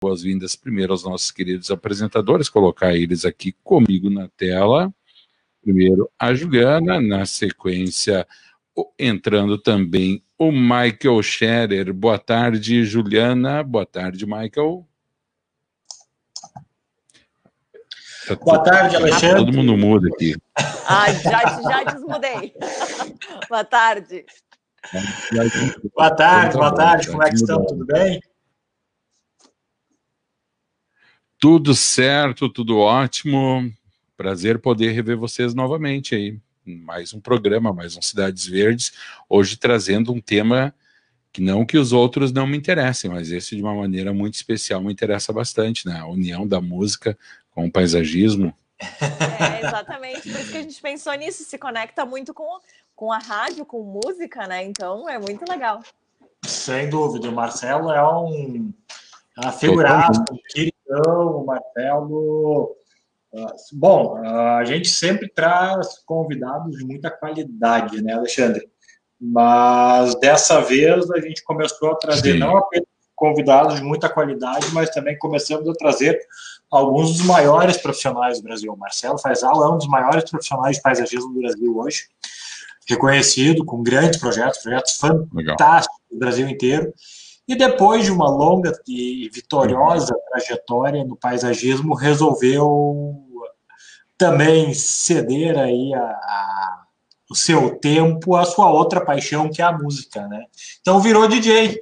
boas-vindas primeiro aos nossos queridos apresentadores, colocar eles aqui comigo na tela. Primeiro a Juliana, na sequência entrando também o Michael Scherer. Boa tarde, Juliana. Boa tarde, Michael. Boa tarde, Alexandre. Todo mundo muda aqui. Já desmudei. Boa tarde. Boa tarde. Como é que estão? Tudo bem? Tudo certo, tudo ótimo. Prazer poder rever vocês novamente aí. Mais um programa, mais um Cidades Verdes. Hoje trazendo um tema que não que os outros não me interessem, mas esse de uma maneira muito especial me interessa bastante, né? A união da música com o paisagismo. Exatamente. Por isso que a gente pensou nisso. Se conecta muito com a rádio, com música, né? Então é muito legal. Sem dúvida. O Marcelo é uma figuraça, um queridão, o Marcelo. Bom, a gente sempre traz convidados de muita qualidade, né, Alexandre? Mas dessa vez a gente começou a trazer não apenas convidados de muita qualidade, mas também começamos a trazer alguns dos maiores profissionais do Brasil. O Marcelo Faisal é um dos maiores profissionais de paisagismo do Brasil hoje, reconhecido com grandes projetos fantásticos do Brasil inteiro. E depois de uma longa e vitoriosa trajetória no paisagismo, resolveu também ceder aí o seu tempo à sua outra paixão, que é a música, né? Então virou DJ.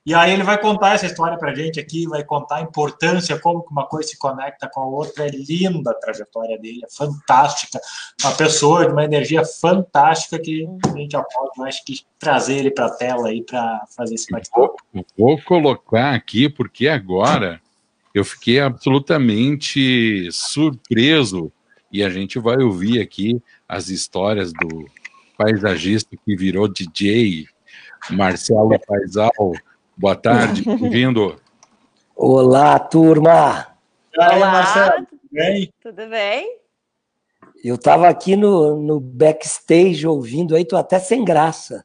E aí ele vai contar essa história pra gente aqui, vai contar a importância, como que uma coisa se conecta com a outra. É linda a trajetória dele, é fantástica. Uma pessoa de uma energia fantástica que a gente já pode, acho que, trazer ele para a tela aí para fazer esse bate-papo. Vou colocar aqui, porque agora eu fiquei absolutamente surpreso e a gente vai ouvir aqui as histórias do paisagista que virou DJ, Marcelo Faisal. Boa tarde, bem-vindo. Olá, turma. Olá, Marcelo, tudo bem? Tudo bem? Eu estava aqui no backstage ouvindo aí, tô até sem graça.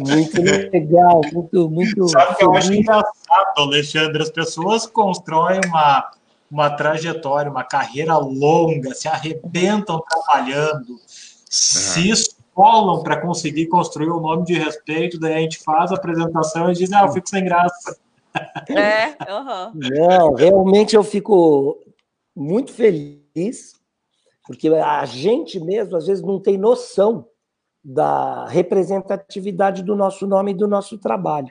Muito legal, muito. Sabe que eu acho engraçado, Alexandre? As pessoas constroem uma trajetória, uma carreira longa, se arrebentam trabalhando, se escolam para conseguir construir um nome de respeito, daí a gente faz a apresentação e diz, eu fico sem graça. Não, realmente eu fico muito feliz, porque a gente mesmo, às vezes, não tem noção da representatividade do nosso nome e do nosso trabalho.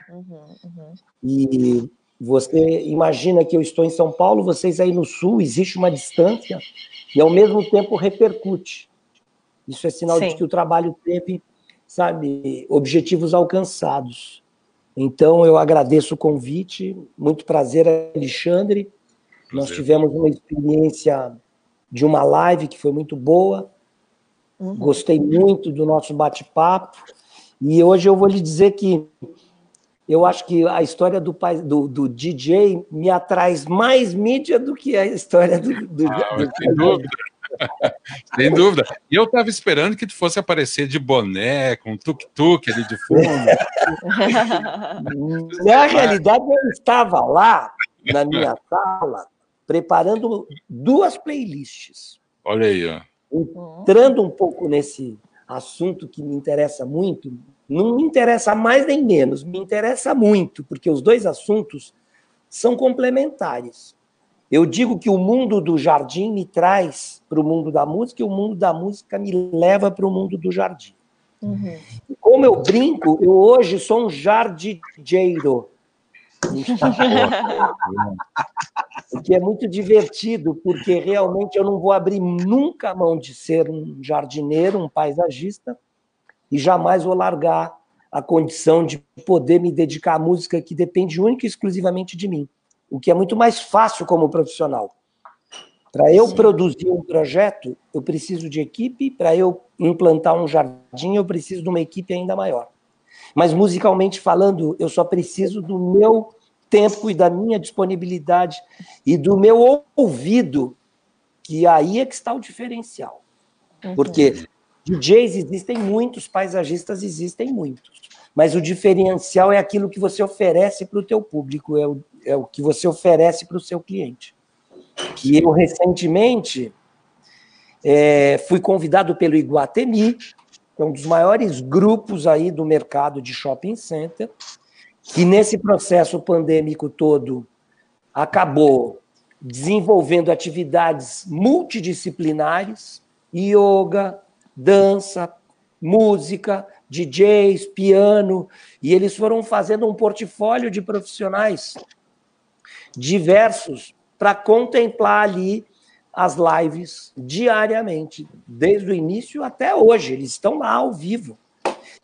E você imagina que eu estou em São Paulo, vocês aí no Sul, existe uma distância e, ao mesmo tempo, repercute. Isso é sinal de que o trabalho teve, sabe, objetivos alcançados. Então, eu agradeço o convite, muito prazer, Alexandre. Nós tivemos uma experiência de uma live que foi muito boa, gostei muito do nosso bate-papo, e hoje eu vou lhe dizer que eu acho que a história do DJ me atrai mais mídia do que a história do sem dúvida. Sem dúvida. E eu estava esperando que tu fosse aparecer de boné, com tuk-tuk ali de fundo. Na realidade, eu estava lá, na minha sala, preparando 2 playlists. Olha aí, ó. Entrando um pouco nesse assunto que me interessa muito, não me interessa mais nem menos, me interessa muito, porque os 2 assuntos são complementares. Eu digo que o mundo do jardim me traz para o mundo da música e o mundo da música me leva para o mundo do jardim. E como eu brinco, eu hoje sou um jardineiro. O que é muito divertido, porque realmente eu não vou abrir nunca a mão de ser um jardineiro, um paisagista, e jamais vou largar a condição de poder me dedicar à música que depende única e exclusivamente de mim, o que é muito mais fácil como profissional. Para eu produzir um projeto, eu preciso de equipe, para eu implantar um jardim, eu preciso de uma equipe ainda maior. Mas, musicalmente falando, eu só preciso do meu tempo e da minha disponibilidade e do meu ouvido, que aí é que está o diferencial. Porque DJs existem muitos, paisagistas existem muitos. mas o diferencial é aquilo que você oferece para o teu público, é o que você oferece para o seu cliente. E eu, recentemente, fui convidado pelo Iguatemi, que é um dos maiores grupos aí do mercado de shopping center, que nesse processo pandêmico todo acabou desenvolvendo atividades multidisciplinares, yoga, dança, música, DJs, piano, e eles foram fazendo um portfólio de profissionais diversos para contemplar ali as lives diariamente, desde o início até hoje, eles estão lá ao vivo.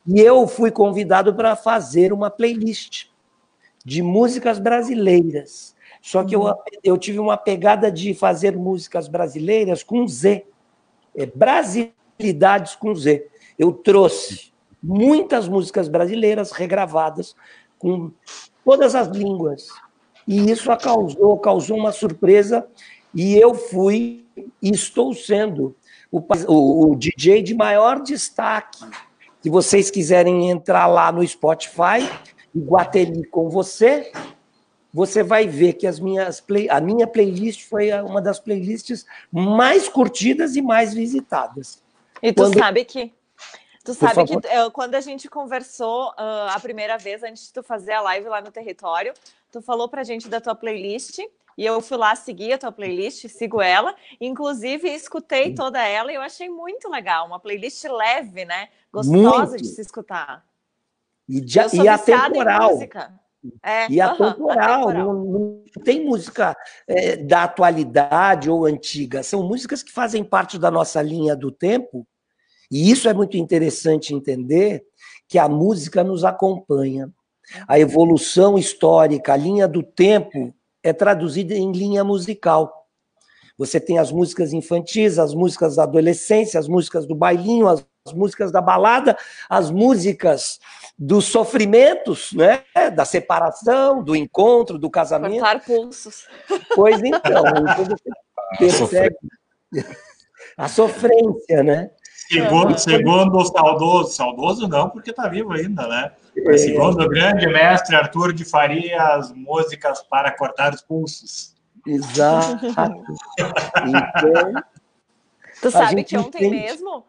E eu fui convidado para fazer uma playlist de músicas brasileiras. Só que eu tive uma pegada de fazer músicas brasileiras com Z. Brasilidades com Z. Eu trouxe muitas músicas brasileiras regravadas com todas as línguas. E isso causou uma surpresa, e eu fui e estou sendo o DJ de maior destaque. Se vocês quiserem entrar lá no Spotify, Iguatemi com você, você vai ver que a minha playlist foi uma das playlists mais curtidas e mais visitadas. E tu sabe que quando a gente conversou a primeira vez, antes de tu fazer a live lá no território, tu falou pra gente da tua playlist, e eu fui lá seguir a tua playlist, sigo ela, inclusive escutei toda ela e eu achei muito legal, uma playlist leve, né? Gostosa de se escutar. E atemporal. E atemporal. Não tem música da atualidade ou antiga, são músicas que fazem parte da nossa linha do tempo, e isso é muito interessante entender, que a música nos acompanha. A evolução histórica, a linha do tempo é traduzida em linha musical. Você tem as músicas infantis, as músicas da adolescência, as músicas do bailinho, as músicas da balada, as músicas dos sofrimentos, né? Da separação, do encontro, do casamento. Cortar pulsos. Pois então, você percebe a sofrência, né? Segundo o saudoso não, porque está vivo ainda, né? Mas segundo o grande mestre Arthur de Farias, músicas para cortar os pulsos. Exato. Então, tu sabe que ontem mesmo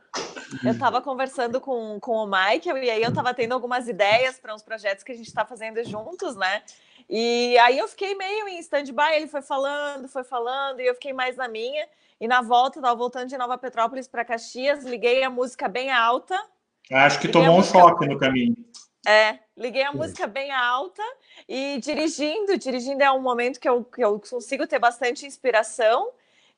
eu estava conversando com o Michael, e aí eu estava tendo algumas ideias para uns projetos que a gente está fazendo juntos, né? E aí eu fiquei meio em stand-by, ele foi falando, e eu fiquei mais na minha. E na volta, estava voltando de Nova Petrópolis para Caxias, liguei a música bem alta. Acho que tomou um choque no caminho. Liguei a música bem alta e dirigindo é um momento que eu consigo ter bastante inspiração.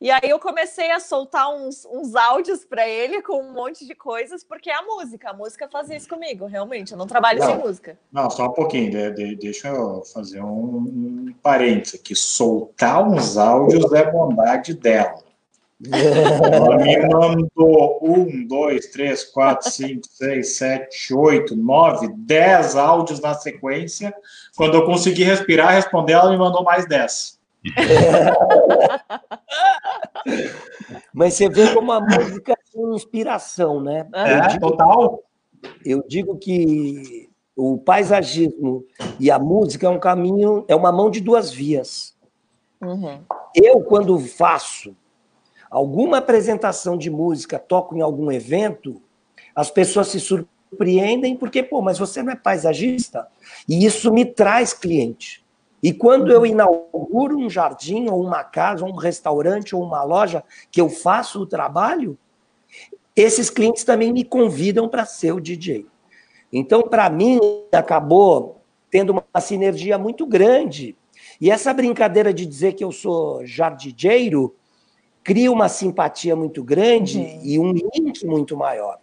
E aí eu comecei a soltar uns áudios para ele com um monte de coisas, porque a música faz isso comigo, realmente. Eu não trabalho sem música. Não, só um pouquinho, deixa eu fazer um parênteses aqui. Soltar uns áudios é bondade dela. Ela me mandou 1, 2, 3, 4, 5, 6, 7, 8, 9, 10 áudios na sequência. Quando eu consegui respirar, responder, ela me mandou mais 10. Mas você vê como a música tem inspiração, né? Total. Eu digo que o paisagismo e a música é um caminho, é uma mão de duas vias. Eu, quando faço alguma apresentação de música, toco em algum evento, as pessoas se surpreendem porque, mas você não é paisagista? E isso me traz cliente. E quando eu inauguro um jardim, ou uma casa, ou um restaurante, ou uma loja, que eu faço o trabalho, esses clientes também me convidam para ser o DJ. Então, para mim, acabou tendo uma sinergia muito grande. E essa brincadeira de dizer que eu sou jardineiro cria uma simpatia muito grande e um link muito maior.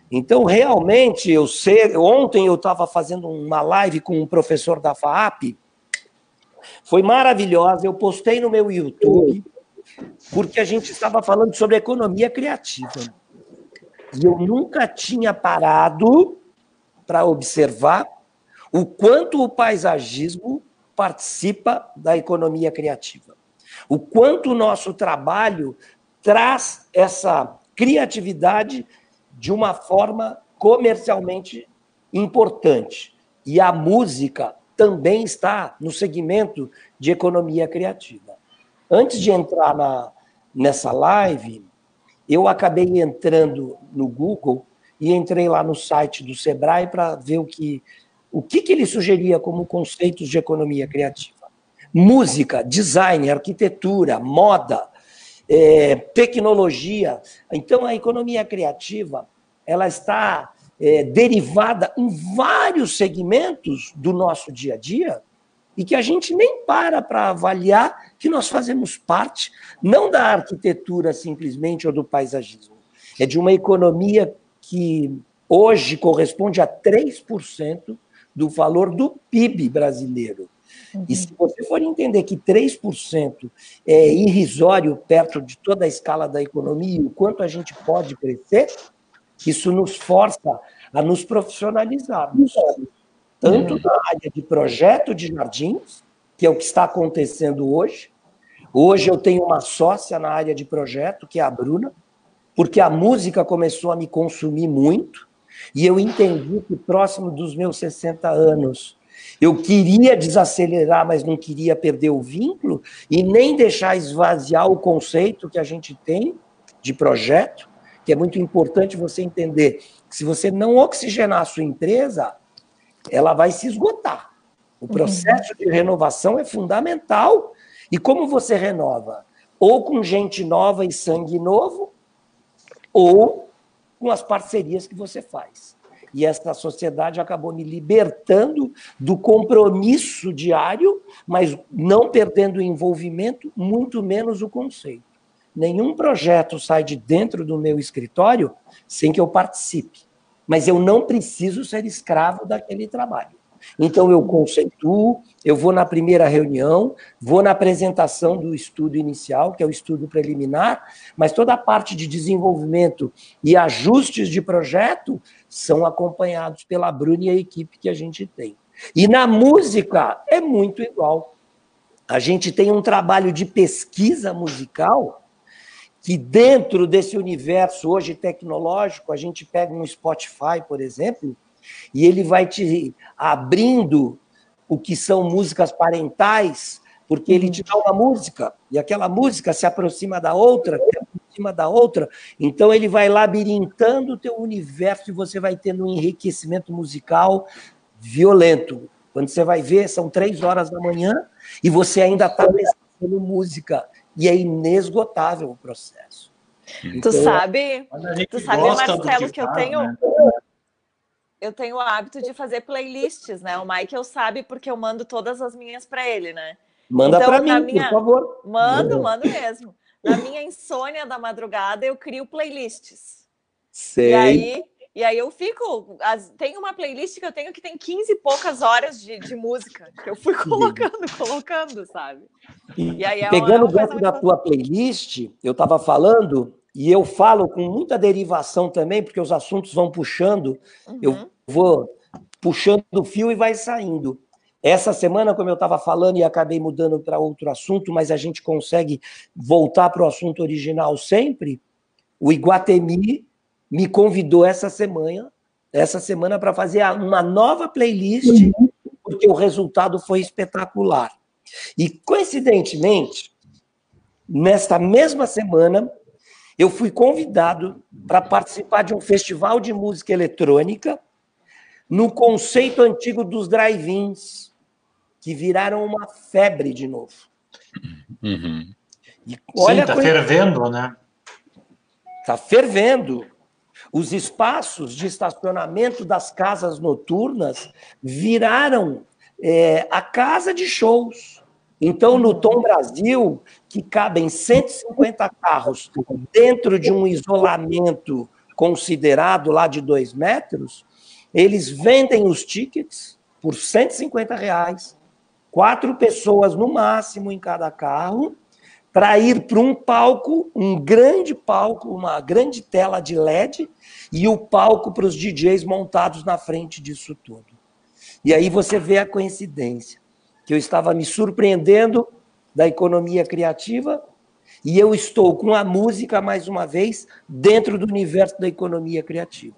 Então, realmente, ontem eu estava fazendo uma live com um professor da FAAP, foi maravilhosa, eu postei no meu YouTube, porque a gente estava falando sobre economia criativa. E eu nunca tinha parado para observar o quanto o paisagismo participa da economia criativa. O quanto o nosso trabalho traz essa criatividade de uma forma comercialmente importante. E a música também está no segmento de economia criativa. Antes de entrar nessa live, eu acabei entrando no Google e entrei lá no site do Sebrae para ver o que ele sugeria como conceitos de economia criativa. Música, design, arquitetura, moda, tecnologia. Então, a economia criativa ela está derivada em vários segmentos do nosso dia a dia e que a gente nem para avaliar que nós fazemos parte, não da arquitetura simplesmente ou do paisagismo, é de uma economia que hoje corresponde a 3% do valor do PIB brasileiro. Uhum. E se você for entender que 3% é irrisório perto de toda a escala da economia e o quanto a gente pode crescer, isso nos força a nos profissionalizarmos. Tanto na área de projeto de jardins, que é o que está acontecendo hoje. Hoje eu tenho uma sócia na área de projeto, que é a Bruna, porque a música começou a me consumir muito, e eu entendi que próximo dos meus 60 anos eu queria desacelerar, mas não queria perder o vínculo e nem deixar esvaziar o conceito que a gente tem de projeto, que é muito importante você entender que se você não oxigenar a sua empresa, ela vai se esgotar. O processo de renovação é fundamental. E como você renova? Ou com gente nova e sangue novo, ou com as parcerias que você faz. E essa sociedade acabou me libertando do compromisso diário, mas não perdendo o envolvimento, muito menos o conceito. Nenhum projeto sai de dentro do meu escritório sem que eu participe. Mas eu não preciso ser escravo daquele trabalho. Então, eu conceituo, eu vou na primeira reunião, vou na apresentação do estudo inicial, que é o estudo preliminar, mas toda a parte de desenvolvimento e ajustes de projeto são acompanhados pela Bruna e a equipe que a gente tem. E na música é muito igual. A gente tem um trabalho de pesquisa musical que dentro desse universo hoje tecnológico, a gente pega um Spotify, por exemplo, e ele vai te abrindo o que são músicas parentais, porque ele te dá uma música, e aquela música se aproxima da outra, então ele vai labirintando o teu universo e você vai tendo um enriquecimento musical violento. Quando você vai ver, são 3 horas da manhã e você ainda está pesquisando música, e é inesgotável o processo. Então, tu sabe, Marcelo, que eu tenho... Né? Eu tenho o hábito de fazer playlists, né? O Michael sabe porque eu mando todas as minhas para ele, né? Manda então, para mim, por favor. Mando mesmo. Na minha insônia da madrugada, eu crio playlists. Sei. E aí eu fico... Tem uma playlist que eu tenho que tem 15 e poucas horas de música, que eu fui colocando, sabe? E aí pegando o gancho da tua playlist, eu estava falando... E eu falo com muita derivação também, porque os assuntos vão puxando, eu vou puxando o fio e vai saindo. Essa semana, como eu estava falando e acabei mudando para outro assunto, mas a gente consegue voltar para o assunto original sempre, o Iguatemi me convidou essa semana para fazer uma nova playlist, porque o resultado foi espetacular. E, coincidentemente, nesta mesma semana, eu fui convidado para participar de um festival de música eletrônica no conceito antigo dos drive-ins, que viraram uma febre de novo. E olha, sim, está fervendo, né? Está fervendo. Os espaços de estacionamento das casas noturnas viraram a casa de shows. Então, no Tom Brasil, que cabem 150 carros dentro de um isolamento considerado lá de 2 metros, eles vendem os tickets por R$150, 4 pessoas no máximo em cada carro, para ir para um palco, um grande palco, uma grande tela de LED, e o palco para os DJs montados na frente disso tudo. E aí você vê a coincidência, que eu estava me surpreendendo da economia criativa e eu estou com a música, mais uma vez, dentro do universo da economia criativa.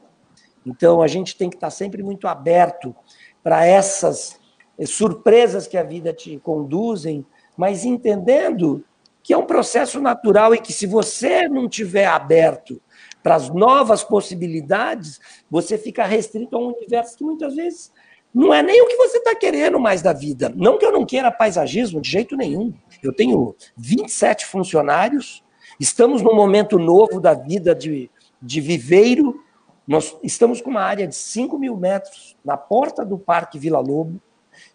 Então, a gente tem que estar sempre muito aberto para essas surpresas que a vida te conduzem, mas entendendo que é um processo natural e que se você não tiver aberto para as novas possibilidades, você fica restrito a um universo que muitas vezes não é nem o que você está querendo mais da vida. Não que eu não queira paisagismo, de jeito nenhum. Eu tenho 27 funcionários, estamos num momento novo da vida de viveiro. Nós estamos com uma área de 5.000 metros na porta do Parque Vila Lobo,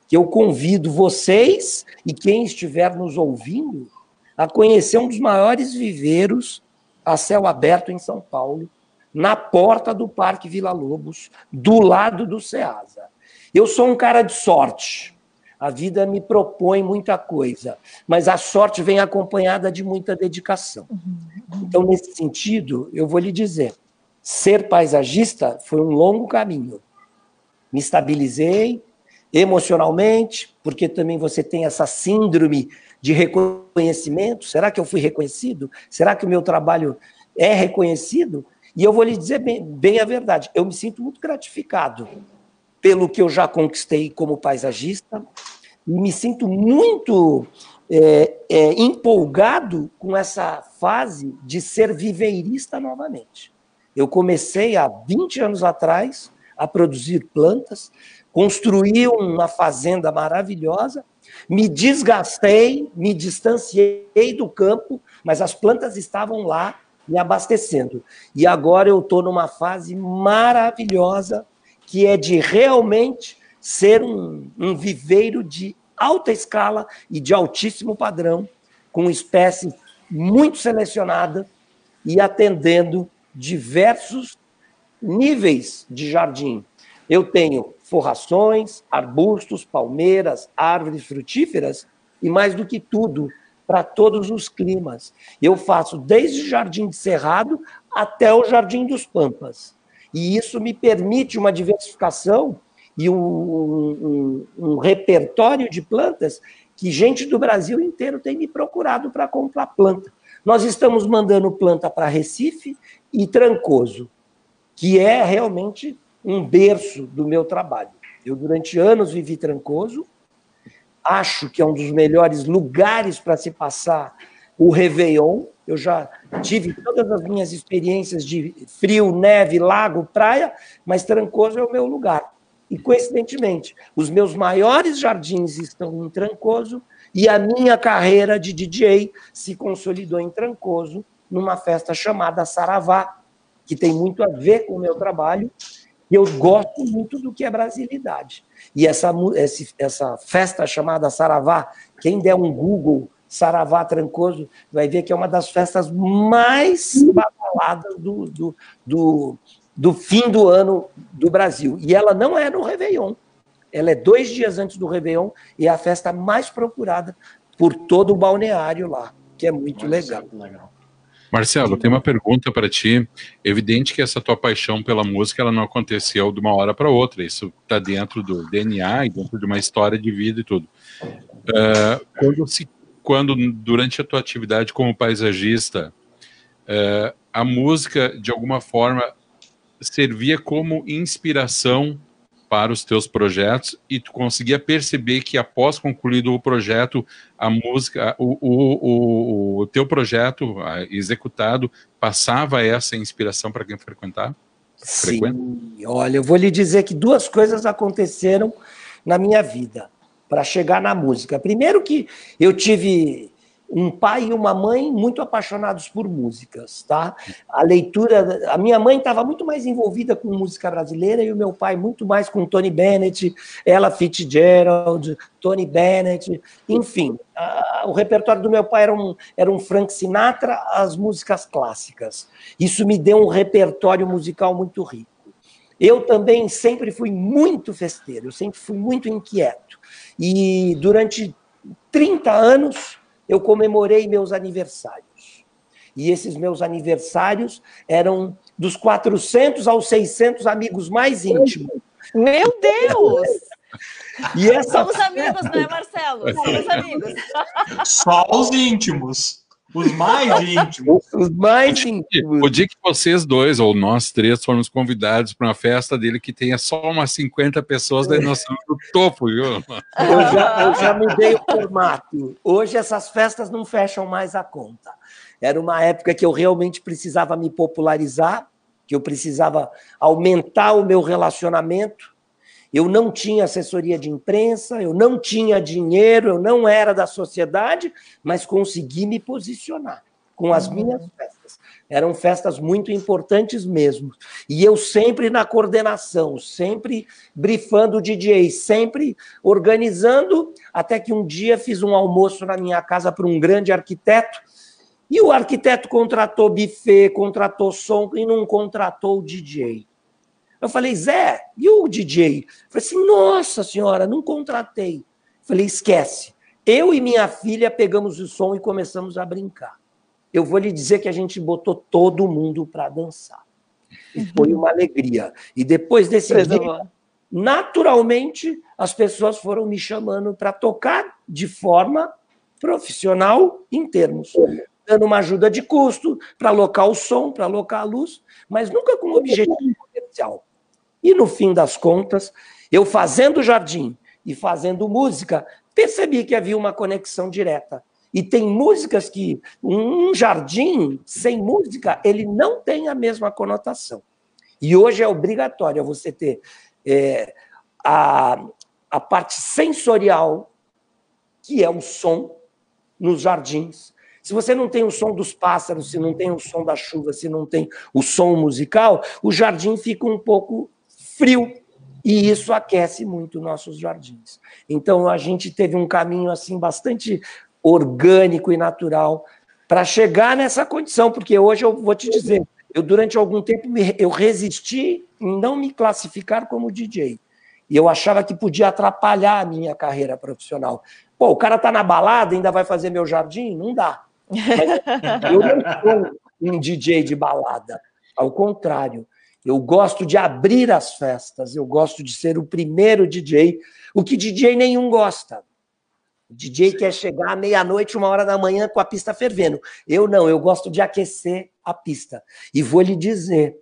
que eu convido vocês e quem estiver nos ouvindo a conhecer um dos maiores viveiros a céu aberto em São Paulo, na porta do Parque Vila Lobos, do lado do Ceasa. Eu sou um cara de sorte. A vida me propõe muita coisa, mas a sorte vem acompanhada de muita dedicação. Então, nesse sentido, eu vou lhe dizer, ser paisagista foi um longo caminho. Me estabilizei emocionalmente, porque também você tem essa síndrome de reconhecimento. Será que eu fui reconhecido? Será que o meu trabalho é reconhecido? E eu vou lhe dizer bem a verdade, eu me sinto muito gratificado pelo que eu já conquistei como paisagista, e me sinto muito empolgado com essa fase de ser viveirista novamente. Eu comecei há 20 anos atrás a produzir plantas, construí uma fazenda maravilhosa, me desgastei, me distanciei do campo, mas as plantas estavam lá me abastecendo. E agora eu estou numa fase maravilhosa, que é de realmente ser um viveiro de alta escala e de altíssimo padrão, com espécies muito selecionadas e atendendo diversos níveis de jardim. Eu tenho forrações, arbustos, palmeiras, árvores frutíferas e, mais do que tudo, para todos os climas. Eu faço desde o jardim de cerrado até o jardim dos pampas. E isso me permite uma diversificação e um repertório de plantas que gente do Brasil inteiro tem me procurado para comprar planta. Nós estamos mandando planta para Recife e Trancoso, que é realmente um berço do meu trabalho. Eu, durante anos, vivi Trancoso, acho que é um dos melhores lugares para se passar o Réveillon. Eu já tive todas as minhas experiências de frio, neve, lago, praia, mas Trancoso é o meu lugar. E, coincidentemente, os meus maiores jardins estão em Trancoso e a minha carreira de DJ se consolidou em Trancoso, numa festa chamada Saravá, que tem muito a ver com o meu trabalho, e eu gosto muito do que é brasilidade. E essa festa chamada Saravá, quem der um Google, Saravá Trancoso, vai ver que é uma das festas mais badaladas do fim do ano do Brasil. E ela não é no Réveillon. Ela é 2 dias antes do Réveillon e é a festa mais procurada por todo o balneário lá, que é muito legal. Marcelo, tem uma pergunta para ti. Evidente que essa tua paixão pela música ela não aconteceu de uma hora para outra. Isso está dentro do DNA e dentro de uma história de vida e tudo. Quando durante a tua atividade como paisagista, a música, de alguma forma, servia como inspiração para os teus projetos e tu conseguia perceber que após concluído o projeto, a música, o teu projeto executado passava essa inspiração para quem frequentar? Sim, olha, eu vou lhe dizer que 2 coisas aconteceram na minha vida para chegar na música. Primeiro que eu tive um pai e uma mãe muito apaixonados por músicas, tá? A minha mãe estava muito mais envolvida com música brasileira e o meu pai muito mais com Tony Bennett, Ella Fitzgerald, Tony Bennett, enfim. O repertório do meu pai era um Frank Sinatra, as músicas clássicas. Isso me deu um repertório musical muito rico. Eu também sempre fui muito festeiro, eu sempre fui muito inquieto. E durante 30 anos eu comemorei meus aniversários. E esses meus aniversários eram dos 400 aos 600 amigos mais íntimos. Meu Deus! E somos amigos, né, Marcelo? Somos amigos. Só os íntimos. Os mais íntimos. Os mais íntimos. O dia que vocês dois, ou nós três, formos convidados para uma festa dele que tenha só umas 50 pessoas, daí nós estamos no topo, viu? Eu já mudei o formato. Hoje essas festas não fecham mais a conta. Era uma época que eu realmente precisava me popularizar, que eu precisava aumentar o meu relacionamento. Eu não tinha assessoria de imprensa, eu não tinha dinheiro, eu não era da sociedade, mas consegui me posicionar com as minhas festas. Eram festas muito importantes mesmo. E eu sempre na coordenação, sempre brifando o DJ, sempre organizando, até que um dia fiz um almoço na minha casa para um grande arquiteto, e o arquiteto contratou buffet, contratou som e não contratou o DJ. Eu falei, Zé, e o DJ? Eu falei assim, nossa senhora, não contratei. Eu falei, esquece. Eu e minha filha pegamos o som e começamos a brincar. Eu vou lhe dizer que a gente botou todo mundo para dançar. E foi uma alegria. E depois desse dia, naturalmente, as pessoas foram me chamando para tocar de forma profissional em termos. Dando uma ajuda de custo para alocar o som, para alocar a luz, mas nunca com objetivo comercial. E, no fim das contas, eu fazendo jardim e fazendo música, percebi que havia uma conexão direta. E tem músicas que um jardim sem música, ele não tem a mesma conotação. E hoje é obrigatório você ter a parte sensorial, que é o som, nos jardins. Se você não tem o som dos pássaros, se não tem o som da chuva, se não tem o som musical, o jardim fica um pouco frio. E isso aquece muito nossos jardins. Então, a gente teve um caminho assim bastante orgânico e natural para chegar nessa condição, porque hoje eu vou te dizer, eu durante algum tempo eu resisti em não me classificar como DJ. E eu achava que podia atrapalhar a minha carreira profissional. Pô, o cara está na balada, ainda vai fazer meu jardim? Não dá. Mas eu não sou um DJ de balada. Ao contrário, eu gosto de abrir as festas, eu gosto de ser o primeiro DJ, o que DJ nenhum gosta. O DJ quer chegar à meia-noite, 1h da manhã, com a pista fervendo. Eu não, eu gosto de aquecer a pista. E vou lhe dizer,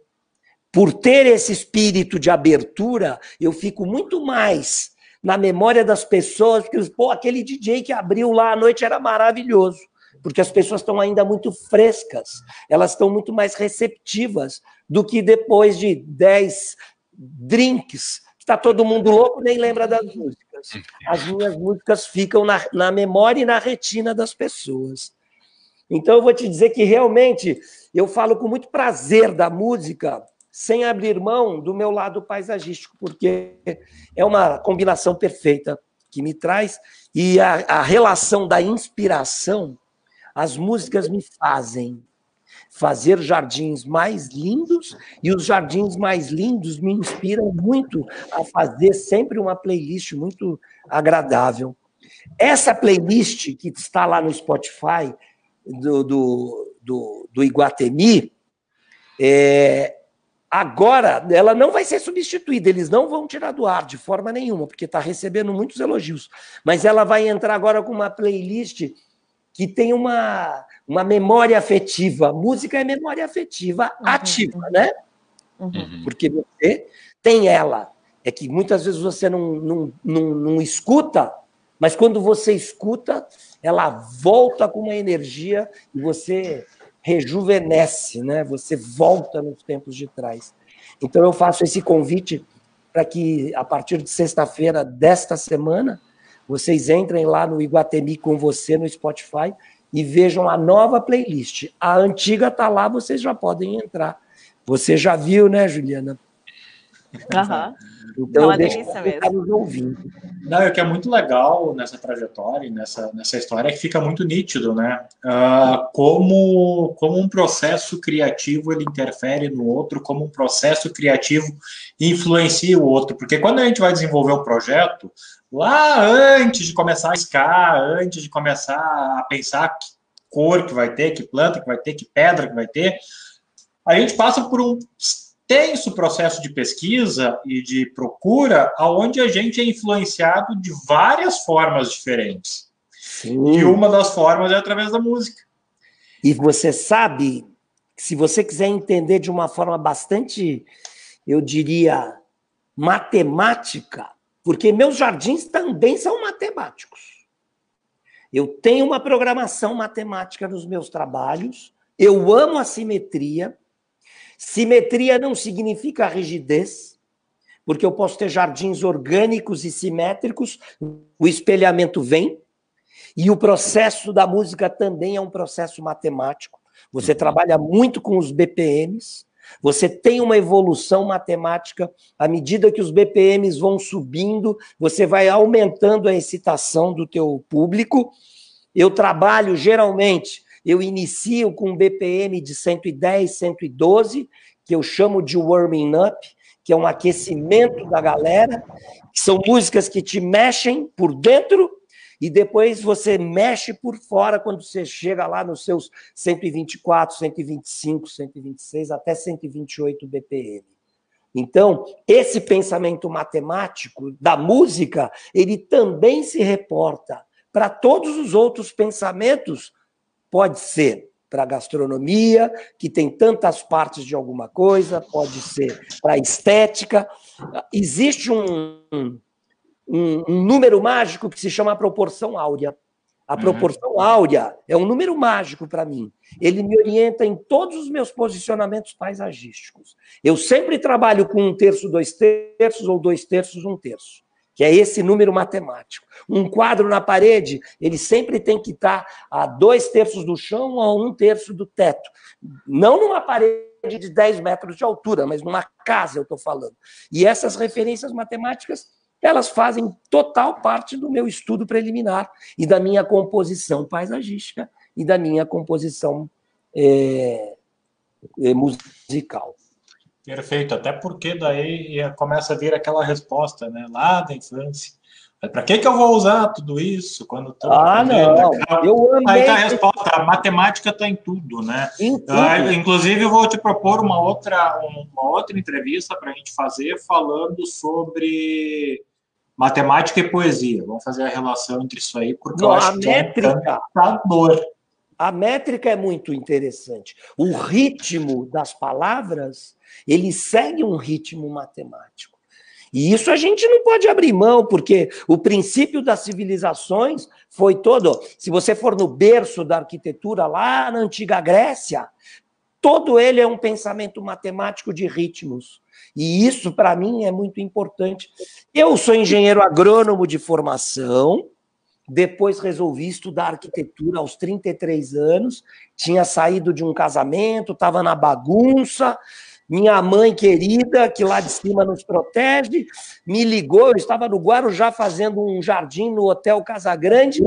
por ter esse espírito de abertura, eu fico muito mais na memória das pessoas, porque, pô, aquele DJ que abriu lá à noite era maravilhoso, porque as pessoas estão ainda muito frescas, elas estão muito mais receptivas do que depois de 10 drinks, está todo mundo louco, nem lembra das músicas. As minhas músicas ficam na memória e na retina das pessoas. Então, eu vou te dizer que, realmente, eu falo com muito prazer da música, sem abrir mão do meu lado paisagístico, porque é uma combinação perfeita que me traz, e a relação da inspiração, as músicas me fazem fazer jardins mais lindos, e os jardins mais lindos me inspiram muito a fazer sempre uma playlist muito agradável. Essa playlist que está lá no Spotify do Iguatemi, agora ela não vai ser substituída, eles não vão tirar do ar de forma nenhuma, porque está recebendo muitos elogios, mas ela vai entrar agora com uma playlist que tem uma memória afetiva. Música é memória afetiva ativa, né? Porque você tem ela. É que muitas vezes você não escuta, mas quando você escuta, ela volta com uma energia e você rejuvenesce, né? Você volta nos tempos de trás. Então, eu faço esse convite para que, a partir de sexta-feira desta semana, vocês entrem lá no Iguatemi com você no Spotify e vejam a nova playlist. A antiga está lá, vocês já podem entrar. Você já viu, né, Juliana? Então, deixa eu ficar nos ouvindo. Não, o que é muito legal nessa trajetória, nessa história, é que fica muito nítido, né? Como um processo criativo ele interfere no outro, como um processo criativo influencia o outro. Porque quando a gente vai desenvolver um projeto, lá antes de começar a escar, antes de começar a pensar que cor que vai ter, que planta que vai ter, que pedra que vai ter, a gente passa por um extenso processo de pesquisa e de procura, onde a gente é influenciado de várias formas diferentes. Sim. E uma das formas é através da música. E você sabe, se você quiser entender de uma forma bastante, eu diria, matemática, porque meus jardins também são matemáticos. Eu tenho uma programação matemática nos meus trabalhos, eu amo a simetria. Simetria não significa rigidez, porque eu posso ter jardins orgânicos e simétricos, o espelhamento vem, e o processo da música também é um processo matemático. Você trabalha muito com os BPMs, você tem uma evolução matemática, à medida que os BPMs vão subindo, você vai aumentando a excitação do teu público. Eu trabalho, geralmente, eu inicio com um BPM de 110, 112, que eu chamo de warming up, que é um aquecimento da galera, que são músicas que te mexem por dentro, e depois você mexe por fora quando você chega lá nos seus 124, 125, 126, até 128 BPM. Então, esse pensamento matemático da música, ele também se reporta para todos os outros pensamentos. Pode ser para a gastronomia, que tem tantas partes de alguma coisa, pode ser para a estética. Existe um número mágico que se chama proporção áurea. A proporção áurea é um número mágico para mim. Ele me orienta em todos os meus posicionamentos paisagísticos. Eu sempre trabalho com 1/3, 2/3, ou 2/3, 1/3, que é esse número matemático. Um quadro na parede, ele sempre tem que estar a 2/3 do chão ou a 1/3 do teto. Não numa parede de 10 metros de altura, mas numa casa, eu estou falando. E essas referências matemáticas, elas fazem total parte do meu estudo preliminar e da minha composição paisagística e da minha composição musical. Perfeito, até porque daí começa a vir aquela resposta, né, lá da infância. Para que eu vou usar tudo isso quando estou... não, eu amei... Aí tá a resposta, a matemática está em tudo, né? Inclusive, eu vou te propor uma outra entrevista para a gente fazer falando sobre matemática e poesia. Vamos fazer a relação entre isso aí, porque eu acho que é encantador. A métrica é muito interessante. O ritmo das palavras, ele segue um ritmo matemático. E isso a gente não pode abrir mão, porque o princípio das civilizações foi todo... Se você for no berço da arquitetura, lá na antiga Grécia, todo ele é um pensamento matemático de ritmos. E isso, para mim, é muito importante. Eu sou engenheiro agrônomo de formação, depois resolvi estudar arquitetura aos 33 anos, tinha saído de um casamento, estava na bagunça, minha mãe querida, que lá de cima nos protege, me ligou, eu estava no Guarujá fazendo um jardim no Hotel Casagrande,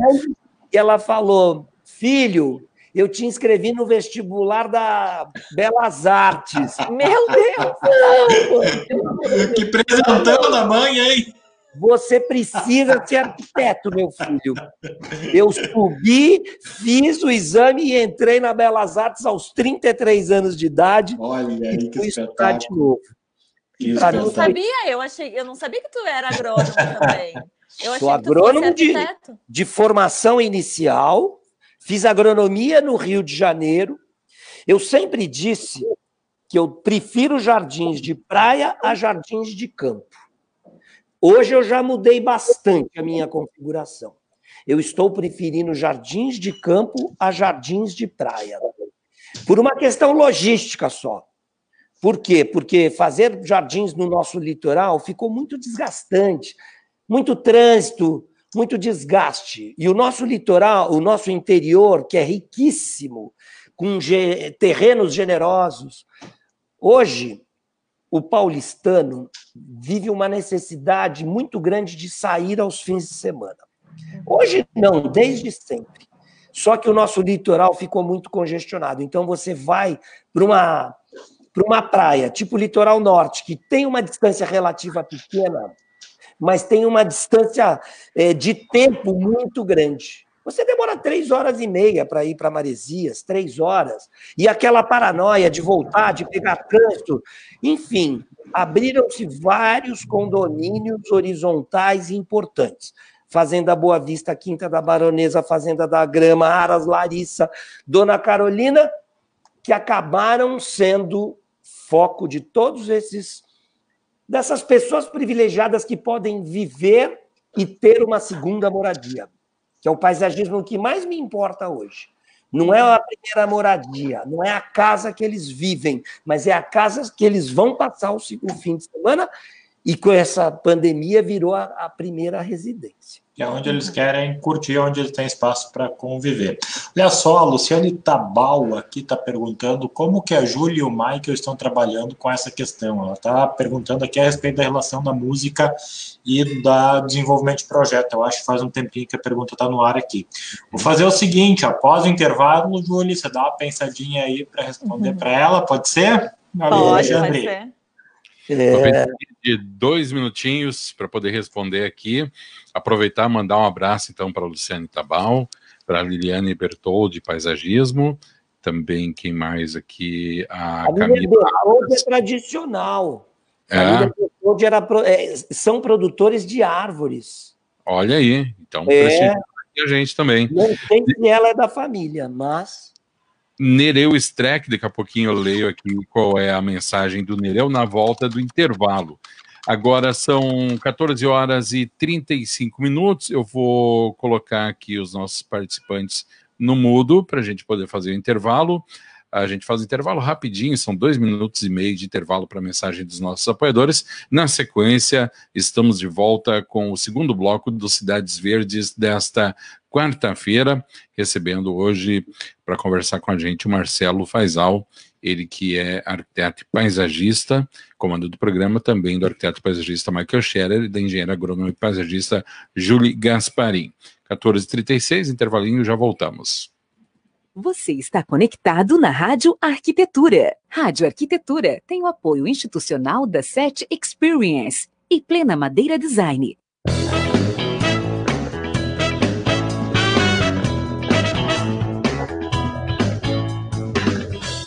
e ela falou, filho, eu te inscrevi no vestibular da Belas Artes. Meu Deus! Que presentão da mãe, hein? Você precisa ser arquiteto, meu filho. Eu subi, fiz o exame e entrei na Belas Artes aos 33 anos de idade. Olha aí, que estudar de novo. Eu não sabia, eu não sabia que tu era agrônomo também. Eu achei Sou agrônomo de formação inicial, fiz agronomia no Rio de Janeiro. Eu sempre disse que eu prefiro jardins de praia a jardins de campo. Hoje eu já mudei bastante a minha configuração. Eu estou preferindo jardins de campo a jardins de praia. Por uma questão logística só. Por quê? Porque fazer jardins no nosso litoral ficou muito desgastante, muito trânsito, muito desgaste. E o nosso litoral, o nosso interior, que é riquíssimo, com terrenos generosos. Hoje, o paulistano vive uma necessidade muito grande de sair aos fins de semana. Hoje não, desde sempre. Só que o nosso litoral ficou muito congestionado. Então você vai para uma praia, tipo o litoral norte, que tem uma distância relativa pequena, mas tem uma distância de tempo muito grande. Você demora 3h30 para ir para Maresias, 3 horas, e aquela paranoia de voltar, de pegar trânsito. Enfim, abriram-se vários condomínios horizontais importantes. Fazenda Boa Vista, Quinta da Baronesa, Fazenda da Grama, Aras, Larissa, Dona Carolina, que acabaram sendo foco de todos dessas pessoas privilegiadas que podem viver e ter uma segunda moradia, que é o paisagismo que mais me importa hoje. Não é a primeira moradia, não é a casa que eles vivem, mas é a casa que eles vão passar o fim de semana, e com essa pandemia virou a primeira residência. É onde eles querem curtir, onde eles têm espaço para conviver. Olha só, a Luciane Tabal aqui está perguntando como que a Júlia e o Michael estão trabalhando com essa questão. Ela está perguntando aqui a respeito da relação da música e do desenvolvimento de projeto. Eu acho que faz um tempinho que a pergunta está no ar aqui. Vou fazer o seguinte, após o intervalo, Júlia, você dá uma pensadinha aí para responder para ela, pode ser? Pode ser. De 2 minutinhos para poder responder aqui. Aproveitar e mandar um abraço, então, para a Luciane Tabal, para a Liliane Bertoldi, de Paisagismo, também, quem mais aqui? A Camila Bertoldi é tradicional. A Bertoldi são produtores de árvores. Olha aí, então prestigia a gente também. Não sei se ela é da família, mas... Nereu Streck, daqui a pouquinho eu leio aqui qual é a mensagem do Nereu na volta do intervalo. Agora são 14 horas e 35 minutos, eu vou colocar aqui os nossos participantes no mudo para a gente poder fazer o intervalo. A gente faz o intervalo rapidinho, são 2 minutos e meio de intervalo para a mensagem dos nossos apoiadores. Na sequência, estamos de volta com o segundo bloco do Cidades Verdes desta quarta-feira, recebendo hoje para conversar com a gente o Marcelo Faisal, ele que é arquiteto e paisagista, comando do programa também do arquiteto e paisagista Michael Scherer e da engenheira agrônoma e paisagista Julie Gasparin. 14h36, intervalinho, já voltamos. Você está conectado na Rádio Arquitetura. Rádio Arquitetura tem o apoio institucional da SET Experience e Plena Madeira Design.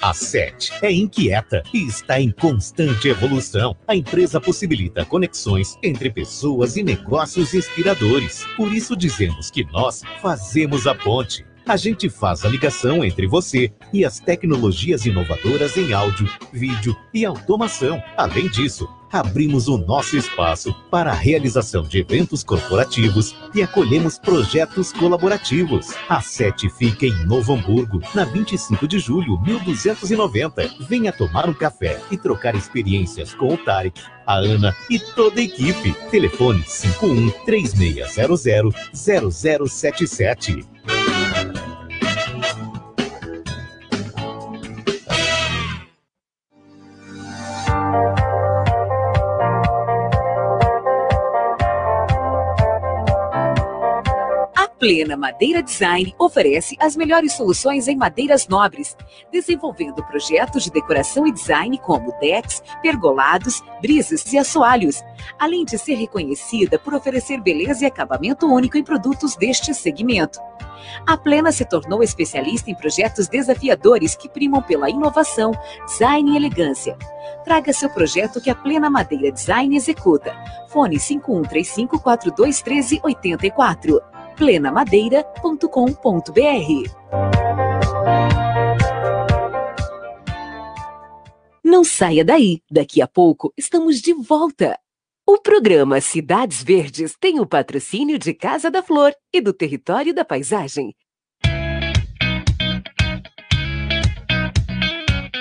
A SET é inquieta e está em constante evolução. A empresa possibilita conexões entre pessoas e negócios inspiradores. Por isso dizemos que nós fazemos a ponte. A gente faz a ligação entre você e as tecnologias inovadoras em áudio, vídeo e automação. Além disso, abrimos o nosso espaço para a realização de eventos corporativos e acolhemos projetos colaborativos. A SET fica em Novo Hamburgo, na 25 de julho, 1290. Venha tomar um café e trocar experiências com o Tarek, a Ana e toda a equipe. Telefone 51-3600-0077. Plena Madeira Design oferece as melhores soluções em madeiras nobres, desenvolvendo projetos de decoração e design como decks, pergolados, brisas e assoalhos, além de ser reconhecida por oferecer beleza e acabamento único em produtos deste segmento. A Plena se tornou especialista em projetos desafiadores que primam pela inovação, design e elegância. Traga seu projeto que a Plena Madeira Design executa. Fone 5135421384. plenamadeira.com.br. Não saia daí, daqui a pouco estamos de volta. O programa Cidades Verdes tem o patrocínio de Casa da Flor e do Território da Paisagem.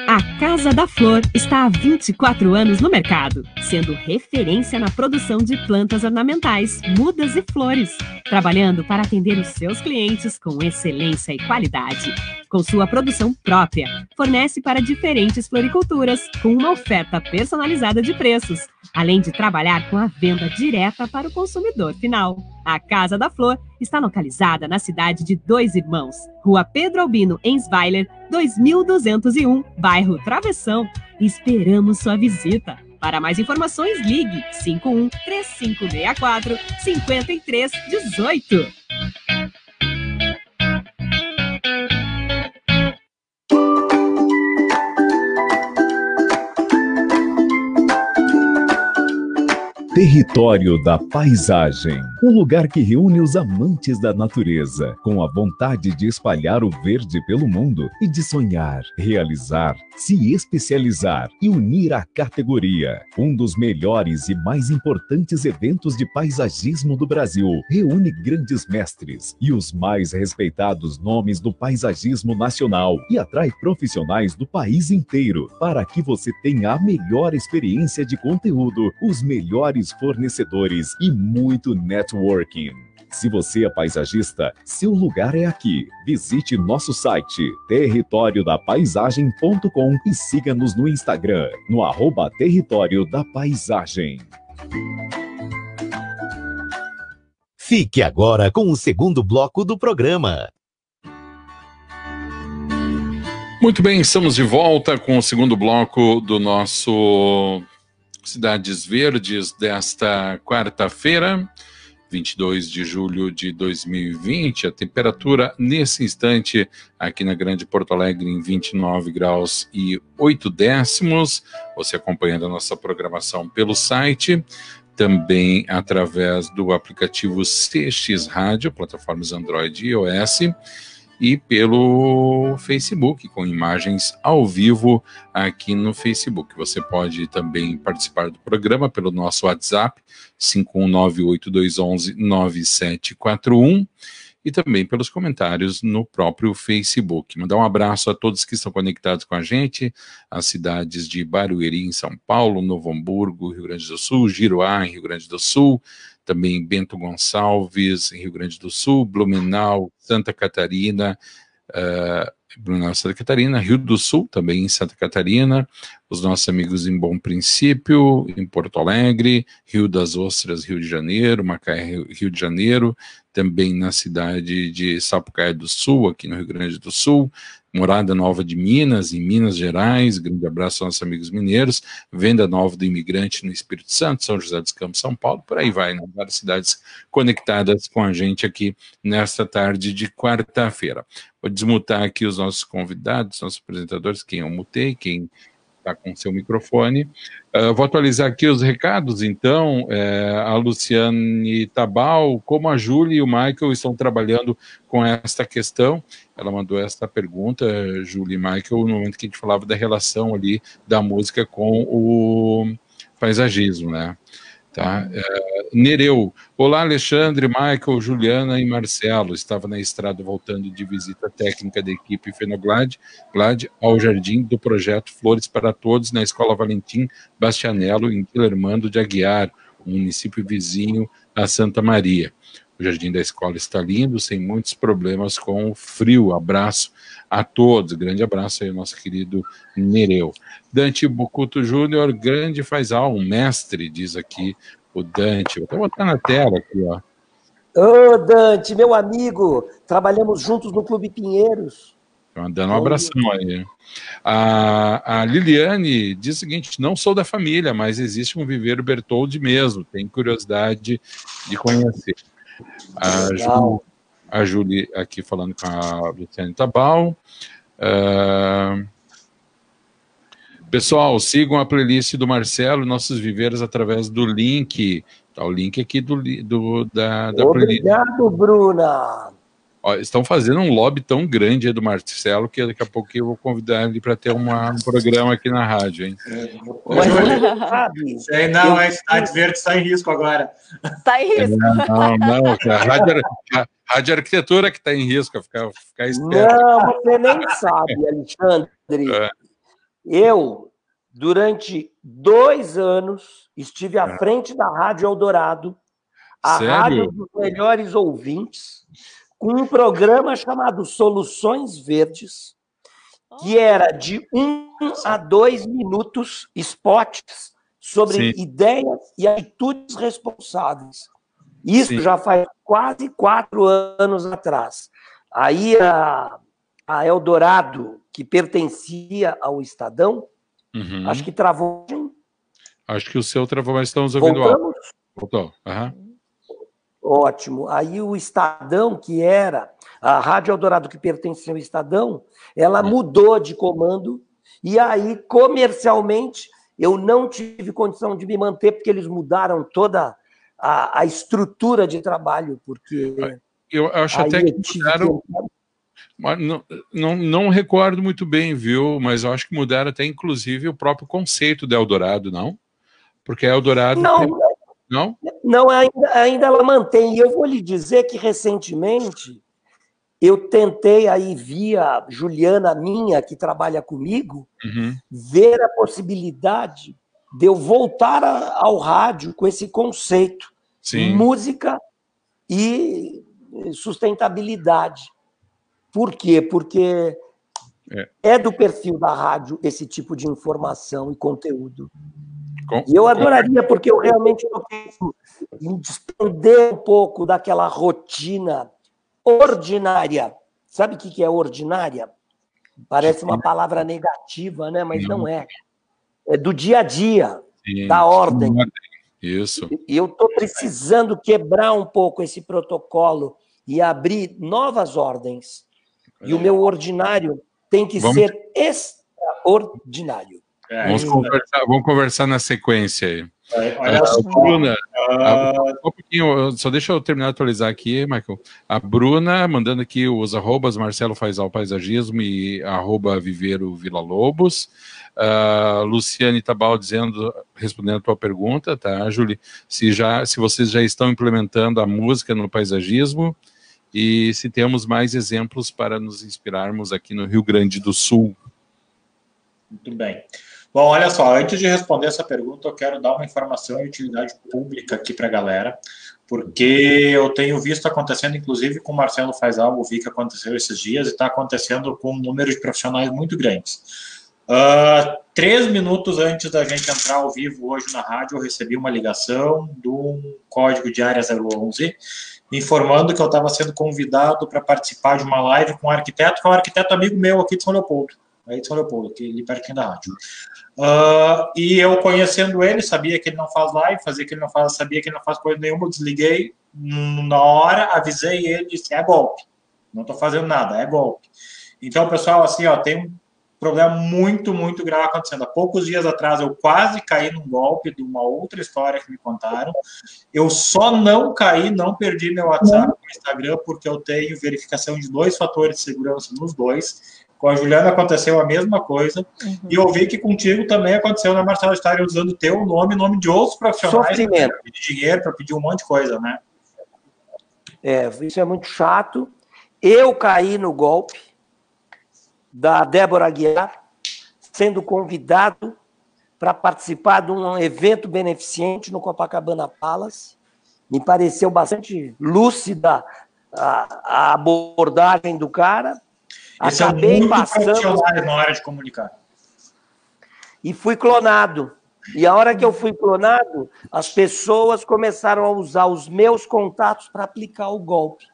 A Casa da Flor está há 24 anos no mercado, sendo referência na produção de plantas ornamentais, mudas e flores, trabalhando para atender os seus clientes com excelência e qualidade. Com sua produção própria, fornece para diferentes floriculturas, com uma oferta personalizada de preços, além de trabalhar com a venda direta para o consumidor final. A Casa da Flor está localizada na cidade de Dois Irmãos, Rua Pedro Albino Ensweiler, 2201, bairro Travessão. Esperamos sua visita. Para mais informações, ligue 51-3564-5318. Território da Paisagem, um lugar que reúne os amantes da natureza, com a vontade de espalhar o verde pelo mundo e de sonhar, realizar, se especializar e unir a categoria. Um dos melhores e mais importantes eventos de paisagismo do Brasil, reúne grandes mestres e os mais respeitados nomes do paisagismo nacional e atrai profissionais do país inteiro para que você tenha a melhor experiência de conteúdo, os melhores fornecedores e muito networking. Se você é paisagista, seu lugar é aqui. Visite nosso site territoriodapaisagem.com e siga-nos no Instagram, no @Território da Paisagem. Fique agora com o segundo bloco do programa. Muito bem, estamos de volta com o segundo bloco do nosso Cidades Verdes desta quarta-feira, 22 de julho de 2020. A temperatura nesse instante aqui na Grande Porto Alegre em 29 graus e 8 décimos. Você acompanhando a nossa programação pelo site, também através do aplicativo CX Rádio, plataformas Android e iOS, e pelo Facebook, com imagens ao vivo aqui no Facebook. Você pode também participar do programa pelo nosso WhatsApp, 51982119741, e também pelos comentários no próprio Facebook. Mandar um abraço a todos que estão conectados com a gente, as cidades de Barueri, em São Paulo, Novo Hamburgo, Rio Grande do Sul, Giruá, em Rio Grande do Sul, também Bento Gonçalves, em Rio Grande do Sul, Blumenau, Santa Catarina, Rio do Sul, também em Santa Catarina, os nossos amigos em Bom Princípio, em Porto Alegre, Rio das Ostras, Rio de Janeiro, Macaé, Rio de Janeiro, também na cidade de Sapucaí do Sul, aqui no Rio Grande do Sul, Morada Nova de Minas, em Minas Gerais, grande abraço aos nossos amigos mineiros, Venda Nova do Imigrante no Espírito Santo, São José dos Campos, São Paulo, por aí vai, né? Várias cidades conectadas com a gente aqui nesta tarde de quarta-feira. Vou desmutar aqui os nossos convidados, nossos apresentadores, quem eu mutei, quem está com seu microfone. Vou atualizar aqui os recados, então. A Luciane Tabal, como a Júlia e o Michael estão trabalhando com esta questão? Ela mandou essa pergunta, Júlia e Michael, no momento que a gente falava da relação ali da música com o paisagismo, né? Tá? Nereu, olá Alexandre, Michael, Juliana e Marcelo, estava na estrada voltando de visita técnica da equipe Fenoglade ao jardim do projeto Flores para Todos na Escola Valentim Bastianello em Guilhermando de Aguiar, um município vizinho a Santa Maria. O jardim da escola está lindo, sem muitos problemas com o frio. Abraço a todos. Grande abraço aí ao nosso querido Nereu. Dante Bucuto Júnior, grande faz-al, um mestre, diz aqui o Dante. Vou até botar na tela aqui, ó. Ô, Dante, meu amigo, trabalhamos juntos no Clube Pinheiros. Mandando um abração aí. A Liliane diz o seguinte: não sou da família, mas existe um viveiro Bertoldi mesmo. Tenho curiosidade de conhecer. A Júlia aqui falando com a Luciane Tabal. Pessoal, sigam a playlist do Marcelo, nossos viveiros, através do link. Tá o link aqui da playlist. Obrigado, Bruna. Ó, estão fazendo um lobby tão grande aí do Marcelo que daqui a pouco eu vou convidar ele para ter um programa aqui na rádio, hein? Não, a Cidades Verdes está em risco agora. Está em risco. Não, cara. Rádio Arquitetura que está em risco, ficar esperto. Não, você nem sabe, Alexandre. Eu, durante 2 anos, estive à frente da Rádio Eldorado, a Sério? rádio dos melhores ouvintes, com um programa chamado Soluções Verdes, que era de 1 a 2 minutos, spots sobre ideias e atitudes responsáveis. Isso já faz quase 4 anos atrás. Aí a Eldorado, que pertencia ao Estadão, acho que travou. Acho que o seu travou, mas estamos ouvindo algo. Voltou. Ótimo. Aí o Estadão, que era a Rádio Eldorado que pertencia ao Estadão, ela mudou de comando e aí, comercialmente, eu não tive condição de me manter, porque eles mudaram toda a estrutura de trabalho, porque... Eu acho até que mudaram... Não recordo muito bem, viu? Mas eu acho que mudaram até, inclusive, o próprio conceito do Eldorado, não? Porque Eldorado... Não, ainda ela mantém. E eu vou lhe dizer que, recentemente, eu tentei aí, via Juliana minha, que trabalha comigo, ver a possibilidade de eu voltar ao rádio com esse conceito. Sim. Música e sustentabilidade. Por quê? Porque é do perfil da rádio esse tipo de informação e conteúdo. E eu adoraria, porque eu realmente quero me desprender um pouco daquela rotina ordinária. Sabe o que é ordinária? Parece uma palavra negativa, né? Mas não é. É do dia a dia, da ordem. Isso. E eu estou precisando quebrar um pouco esse protocolo e abrir novas ordens. E o meu ordinário tem que ser extraordinário. Vamos conversar na sequência aí. Olha só, Bruna, um pouquinho, só deixa eu terminar de atualizar aqui, Michael. A Bruna mandando aqui os arrobas Marcelo Faisal Paisagismo e arroba Viveiro Vila Lobos. Luciane Tabal respondendo a tua pergunta, tá, Julie? Se vocês já estão implementando a música no paisagismo e se temos mais exemplos para nos inspirarmos aqui no Rio Grande do Sul. Muito bem. Bom, olha só, antes de responder essa pergunta, eu quero dar uma informação de utilidade pública aqui para a galera, porque eu tenho visto acontecendo, inclusive com o Marcelo Faisal, eu vi que aconteceu esses dias, e está acontecendo com um número de profissionais muito grandes. 3 minutos antes da gente entrar ao vivo hoje na rádio, eu recebi uma ligação do código de área 011, informando que eu estava sendo convidado para participar de uma live com um arquiteto, que é um arquiteto amigo meu aqui de São Leopoldo, aqui ali pertinho da rádio. E eu conhecendo ele, sabia que ele não faz live, sabia que ele não faz coisa nenhuma, eu desliguei na hora, avisei ele, disse, é golpe, não estou fazendo nada, é golpe. Então, pessoal, assim, ó, tem um problema muito, muito grave acontecendo. Há poucos dias atrás, eu quase caí num golpe de uma outra história que me contaram. Eu só não caí, não perdi meu WhatsApp no Instagram, porque eu tenho verificação de 2 fatores de segurança nos dois. Com a Juliana aconteceu a mesma coisa. E eu vi que contigo também aconteceu, né, Marcelo? Estarem usando teu nome, nome de outros profissionais para pedir dinheiro, para pedir um monte de coisa, né? Isso é muito chato. Eu caí no golpe da Débora Aguiar, sendo convidado para participar de um evento beneficente no Copacabana Palace. Me pareceu bastante lúcida a abordagem do cara. Acabei passando na hora de comunicar. E fui clonado. E a hora que eu fui clonado, as pessoas começaram a usar os meus contatos para aplicar o golpe.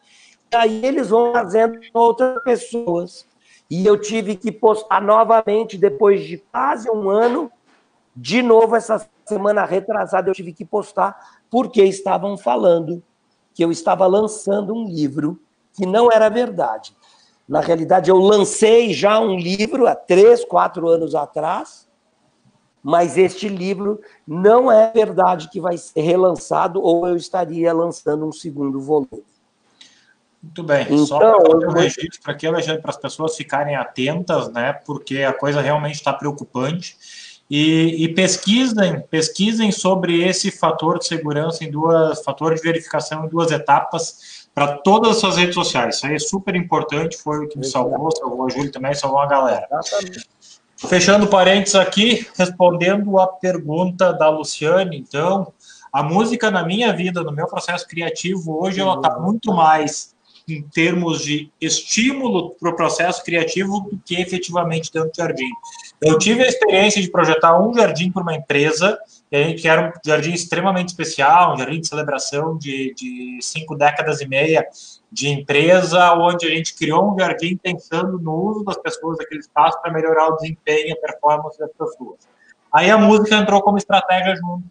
E aí eles vão fazendo outras pessoas. E eu tive que postar novamente, depois de quase um ano, de novo, essa semana retrasada, eu tive que postar, porque estavam falando que eu estava lançando um livro que não era verdade. Na realidade, eu lancei já um livro há 3, 4 anos atrás, mas este livro não é verdade que vai ser relançado, ou eu estaria lançando um segundo volume. Muito bem, então, só para fazer o registro aqui, Alexandre, para as pessoas ficarem atentas, né, porque a coisa realmente está preocupante, e pesquisem sobre esse fator de segurança fator de verificação em 2 etapas para todas as suas redes sociais. Isso aí é super importante, foi o que me salvou a Júlia também, salvou a galera. Exatamente. Fechando parênteses aqui, respondendo a pergunta da Luciane, então, a música na minha vida, no meu processo criativo, hoje ela está muito mais em termos de estímulo para o processo criativo do que efetivamente dentro do jardim. Eu tive a experiência de projetar um jardim para uma empresa, que era um jardim extremamente especial, um jardim de celebração de 5 décadas e meia de empresa, onde a gente criou um jardim pensando no uso das pessoas daquele espaço para melhorar o desempenho e a performance das pessoas. Aí a música entrou como estratégia junto.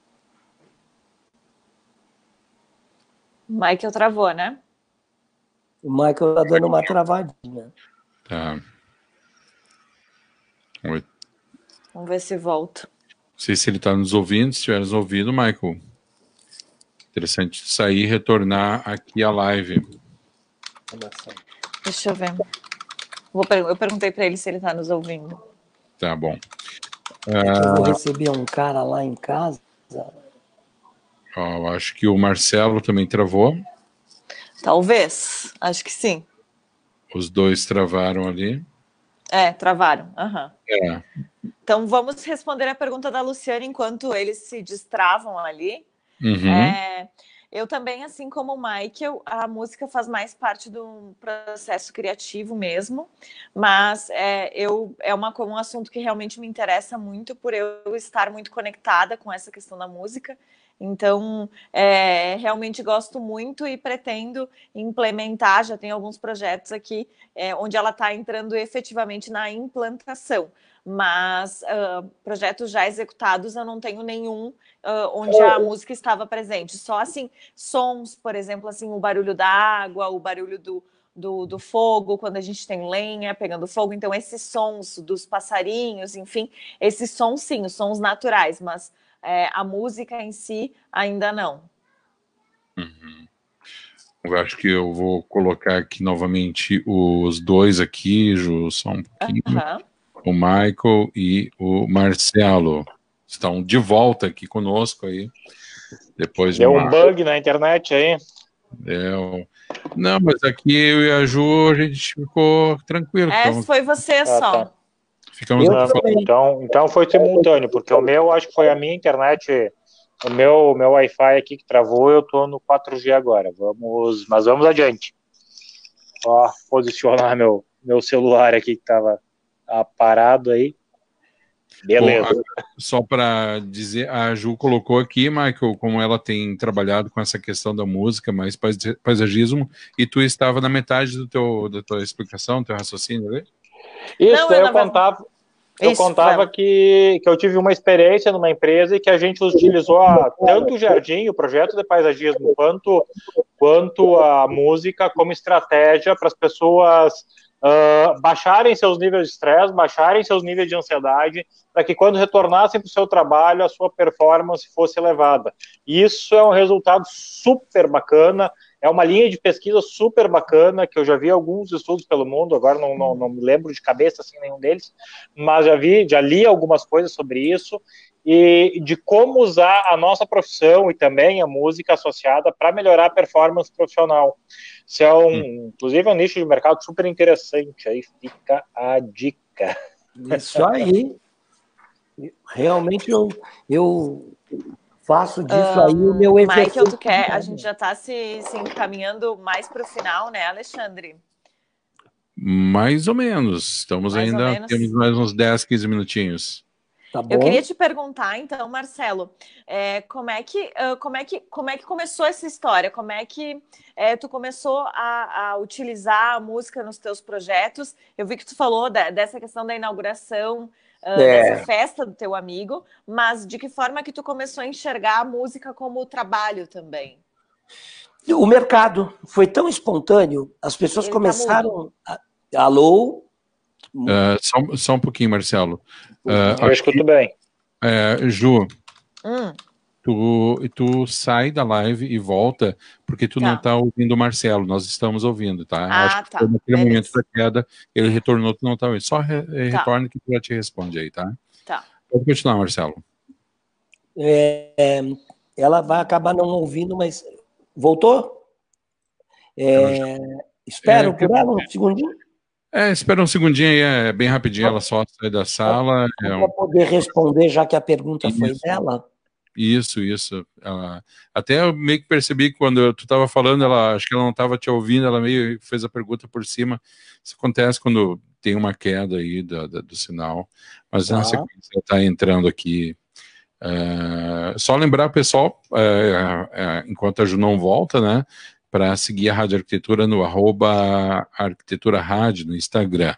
Michael travou, né? O Michael está dando uma travadinha. Tá. Vamos ver se volta. sei se ele está nos ouvindo. Se estiver nos ouvindo, Michael, interessante sair e retornar aqui à live. Deixa eu ver. Eu perguntei para ele se ele está nos ouvindo. Tá bom. Eu vou receber um cara lá em casa. Eu acho que o Marcelo também travou. Talvez, acho que sim. Os dois travaram ali. Travaram. Uhum. Então vamos responder a pergunta da Luciana enquanto eles se destravam ali. Uhum. Eu também, assim como o Michael, a música faz mais parte do processo criativo mesmo, mas é um assunto que realmente me interessa muito por eu estar muito conectada com essa questão da música. Então, realmente gosto muito e pretendo implementar, já tem alguns projetos aqui, onde ela está entrando efetivamente na implantação, mas projetos já executados eu não tenho nenhum onde a música estava presente, só assim, sons, por exemplo, assim, o barulho da água, o barulho do fogo, quando a gente tem lenha pegando fogo, então esses sons dos passarinhos, enfim, esses sons sim, os sons naturais, mas a música em si ainda não. Uhum. Eu acho que eu vou colocar aqui novamente os dois aqui, Ju, só um pouquinho. Uhum. O Michael e o Marcelo estão de volta aqui conosco aí. Depois deu um bug na internet aí. Não, mas aqui eu e a Ju, a gente ficou tranquilo. Foi você só. Tá. Ficamos então foi simultâneo, porque o meu, acho que foi a minha internet, o meu Wi-Fi aqui que travou, eu tô no 4G agora. Mas vamos adiante. Ó, posicionar meu celular aqui que tava parado aí. Beleza. Bom, só para dizer, a Ju colocou aqui, Michael, como ela tem trabalhado com essa questão da música, mais paisagismo, e tu estava na metade da tua explicação, do teu raciocínio, né? Isso, daí eu contava que eu tive uma experiência numa empresa e que a gente utilizou tanto o jardim, o projeto de paisagismo, quanto a música como estratégia para as pessoas baixarem seus níveis de estresse, baixarem seus níveis de ansiedade, para que quando retornassem para o seu trabalho, a sua performance fosse elevada. E isso é um resultado super bacana, é uma linha de pesquisa super bacana, que eu já vi alguns estudos pelo mundo, agora não me lembro de cabeça assim, nenhum deles, mas já li algumas coisas sobre isso, e de como usar a nossa profissão e também a música associada para melhorar a performance profissional. Isso inclusive, é um nicho de mercado super interessante, aí fica a dica. Isso aí. Realmente eu faço disso aí o meu exercício. Michael, a gente já está se encaminhando mais para o final, né, Alexandre? Mais ou menos. Temos temos mais uns 10, 15 minutinhos. Tá bom. Eu queria te perguntar, então, Marcelo, como é que começou essa história? Como é que tu começou a utilizar a música nos teus projetos? Eu vi que tu falou dessa questão da inauguração, dessa festa do teu amigo, mas de que forma que tu começou a enxergar a música como trabalho também? O mercado foi tão espontâneo, as pessoas começaram... Alô? Só um pouquinho, Marcelo. Eu escuto bem. Ju, tu sai da live e volta, porque tu não está ouvindo o Marcelo, nós estamos ouvindo, tá? Acho que naquele momento da queda, ele retornou, tu não está ouvindo. Só retorna que tu já te responde aí, tá? Tá. Pode continuar, Marcelo. Ela vai acabar não ouvindo, mas... Voltou? Espero por ela um segundinho. Espera um segundinho aí, é bem rapidinho, ela só sai da sala. Para poder responder, já que a pergunta foi dela. Isso. Até eu meio que percebi que quando tu estava falando, acho que ela não estava te ouvindo, ela meio fez a pergunta por cima. Isso acontece quando tem uma queda aí do sinal. Mas na sequência ela está entrando aqui. Só lembrar, pessoal, enquanto a Ju não volta, né? Para seguir a Rádio Arquitetura no @arquiteturarádio no Instagram.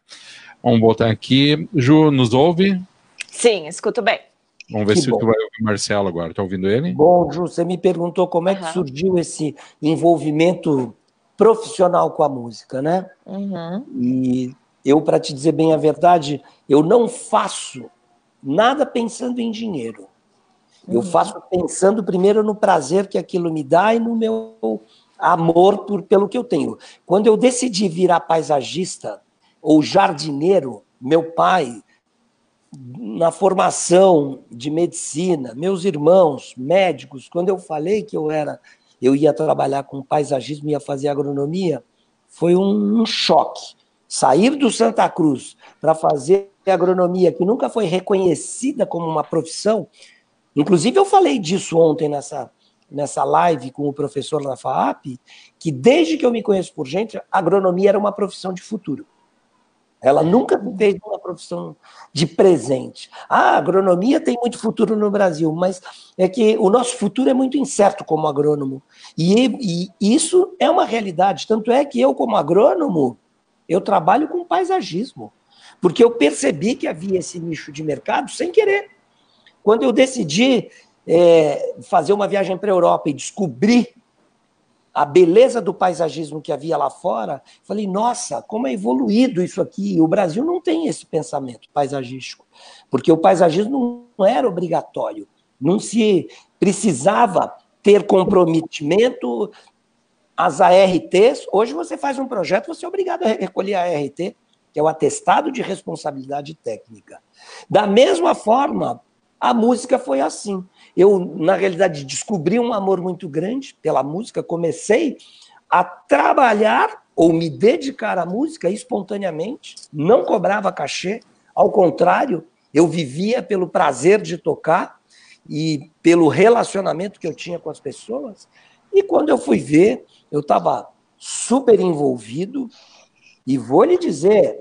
Vamos botar aqui. Ju, nos ouve? Sim, escuto bem. Vamos ver se tu vai ouvir o Marcelo agora. Tá ouvindo ele? Bom, Ju, você me perguntou como é que surgiu esse envolvimento profissional com a música, né? E eu, para te dizer bem a verdade, eu não faço nada pensando em dinheiro. Eu faço pensando primeiro no prazer que aquilo me dá e no meu amor pelo que eu tenho. Quando eu decidi virar paisagista ou jardineiro, meu pai, na formação de medicina, meus irmãos, médicos, quando eu falei que eu ia trabalhar com paisagismo, ia fazer agronomia, foi um choque. Sair do Santa Cruz para fazer agronomia, que nunca foi reconhecida como uma profissão. Inclusive, eu falei disso ontem nessa live com o professor na FAAP, que desde que eu me conheço por gente, a agronomia era uma profissão de futuro. Ela nunca fez uma profissão de presente. A agronomia tem muito futuro no Brasil, mas é que o nosso futuro é muito incerto como agrônomo. E isso é uma realidade. Tanto é que eu, como agrônomo, eu trabalho com paisagismo, porque eu percebi que havia esse nicho de mercado sem querer. Quando eu decidi fazer uma viagem para a Europa e descobrir a beleza do paisagismo que havia lá fora, falei, nossa, como é evoluído isso aqui. O Brasil não tem esse pensamento paisagístico, porque o paisagismo não era obrigatório, não se precisava ter comprometimento. As ARTs, hoje você faz um projeto, você é obrigado a recolher a ART, que é o Atestado de Responsabilidade Técnica. Da mesma forma, a música foi assim. Eu, na realidade, descobri um amor muito grande pela música, comecei a trabalhar ou me dedicar à música espontaneamente, não cobrava cachê, ao contrário, eu vivia pelo prazer de tocar e pelo relacionamento que eu tinha com as pessoas, e quando eu fui ver, eu estava super envolvido, e vou lhe dizer,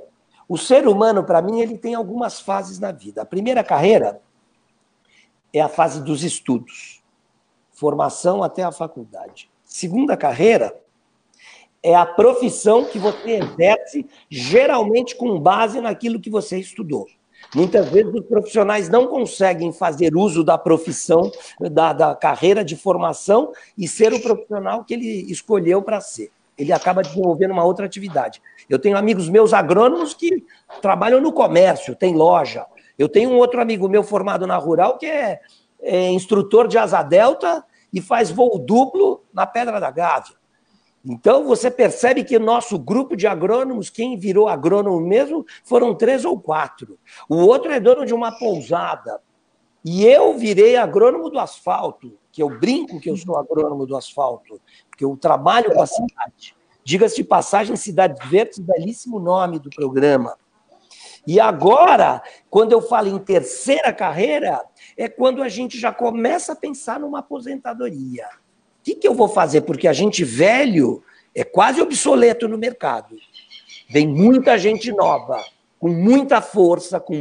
o ser humano, para mim, ele tem algumas fases na vida. A primeira carreira é a fase dos estudos, formação até a faculdade. Segunda carreira é a profissão que você exerce, geralmente com base naquilo que você estudou. Muitas vezes os profissionais não conseguem fazer uso da profissão, da carreira de formação e ser o profissional que ele escolheu para ser. Ele acaba desenvolvendo uma outra atividade. Eu tenho amigos meus agrônomos que trabalham no comércio, tem loja. Eu tenho um outro amigo meu formado na Rural que é instrutor de asa delta e faz voo duplo na Pedra da Gávea. Então, você percebe que o nosso grupo de agrônomos, quem virou agrônomo mesmo, foram 3 ou 4. O outro é dono de uma pousada. E eu virei agrônomo do asfalto, que eu brinco que eu sou agrônomo do asfalto, porque eu trabalho com a cidade. Diga-se de passagem, Cidades Verdes, belíssimo nome do programa. E agora, quando eu falo em terceira carreira, é quando a gente já começa a pensar numa aposentadoria. O que eu vou fazer? Porque a gente velho é quase obsoleto no mercado. Vem muita gente nova, com muita força, com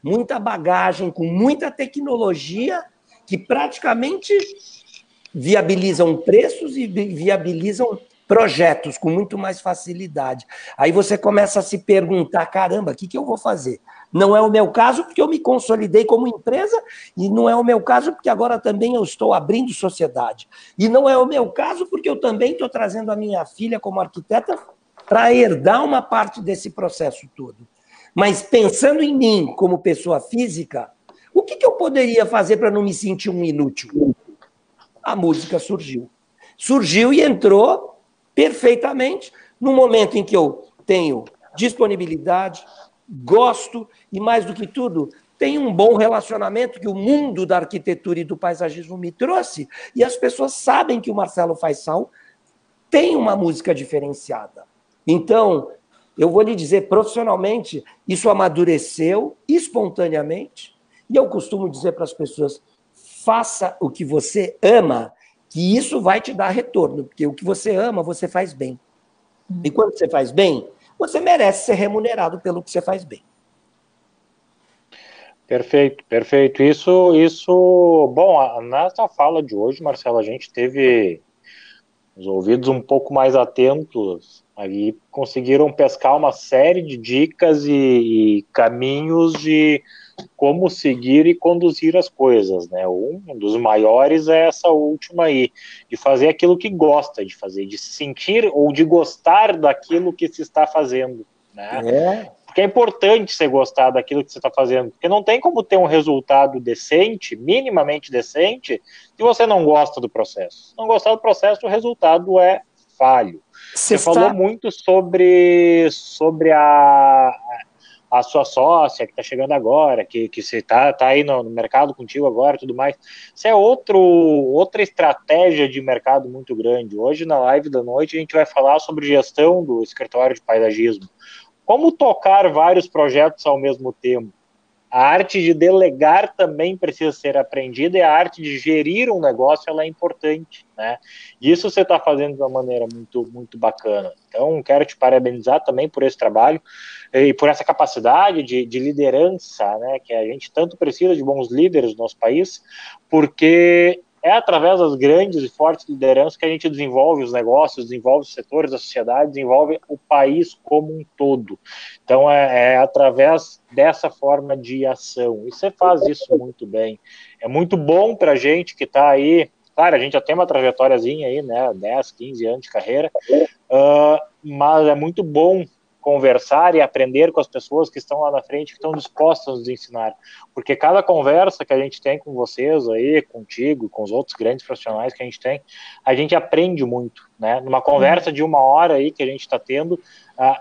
muita bagagem, com muita tecnologia, que praticamente viabilizam preços e viabilizam projetos com muito mais facilidade. Aí você começa a se perguntar, caramba, o que eu vou fazer? Não é o meu caso porque eu me consolidei como empresa e não é o meu caso porque agora também eu estou abrindo sociedade. E não é o meu caso porque eu também estou trazendo a minha filha como arquiteta para herdar uma parte desse processo todo. Mas pensando em mim como pessoa física, o que eu poderia fazer para não me sentir um inútil? A música surgiu. Surgiu e entrou perfeitamente no momento em que eu tenho disponibilidade, gosto e, mais do que tudo, tenho um bom relacionamento que o mundo da arquitetura e do paisagismo me trouxe, e as pessoas sabem que o Marcelo Faisal tem uma música diferenciada. Então, eu vou lhe dizer, profissionalmente, isso amadureceu espontaneamente, e eu costumo dizer para as pessoas, faça o que você ama, que isso vai te dar retorno, porque o que você ama, você faz bem. E quando você faz bem, você merece ser remunerado pelo que você faz bem. Perfeito, perfeito. Isso, bom, nessa fala de hoje, Marcelo, a gente teve os ouvidos um pouco mais atentos, aí conseguiram pescar uma série de dicas e caminhos de como seguir e conduzir as coisas, né? Um dos maiores é essa última aí, de fazer aquilo que gosta de fazer, de sentir ou de gostar daquilo que se está fazendo, né? Porque é importante você gostar daquilo que você está fazendo, porque não tem como ter um resultado decente, minimamente decente, se você não gosta do processo. Se não gostar do processo, o resultado é falho. Você falou muito sobre a sua sócia que está chegando agora, que você tá aí no mercado contigo agora e tudo mais. Isso é outra estratégia de mercado muito grande. Hoje, na live da noite, a gente vai falar sobre gestão do escritório de paisagismo. Como tocar vários projetos ao mesmo tempo. A arte de delegar também precisa ser aprendida e a arte de gerir um negócio ela é importante, né? E isso você está fazendo de uma maneira muito, muito bacana. Então, quero te parabenizar também por esse trabalho e por essa capacidade de liderança, né? Que a gente tanto precisa de bons líderes no nosso país, porque é através das grandes e fortes lideranças que a gente desenvolve os negócios, desenvolve os setores da sociedade, desenvolve o país como um todo. Então, é através dessa forma de ação. E você faz isso muito bem. É muito bom para a gente que está aí. Claro, a gente já tem uma trajetóriazinha aí, né? 10, 15 anos de carreira. Mas é muito bom conversar e aprender com as pessoas que estão lá na frente, que estão dispostas a nos ensinar. Porque cada conversa que a gente tem com vocês aí, contigo, com os outros grandes profissionais que a gente aprende muito, né? Numa conversa de 1 hora aí que a gente está tendo,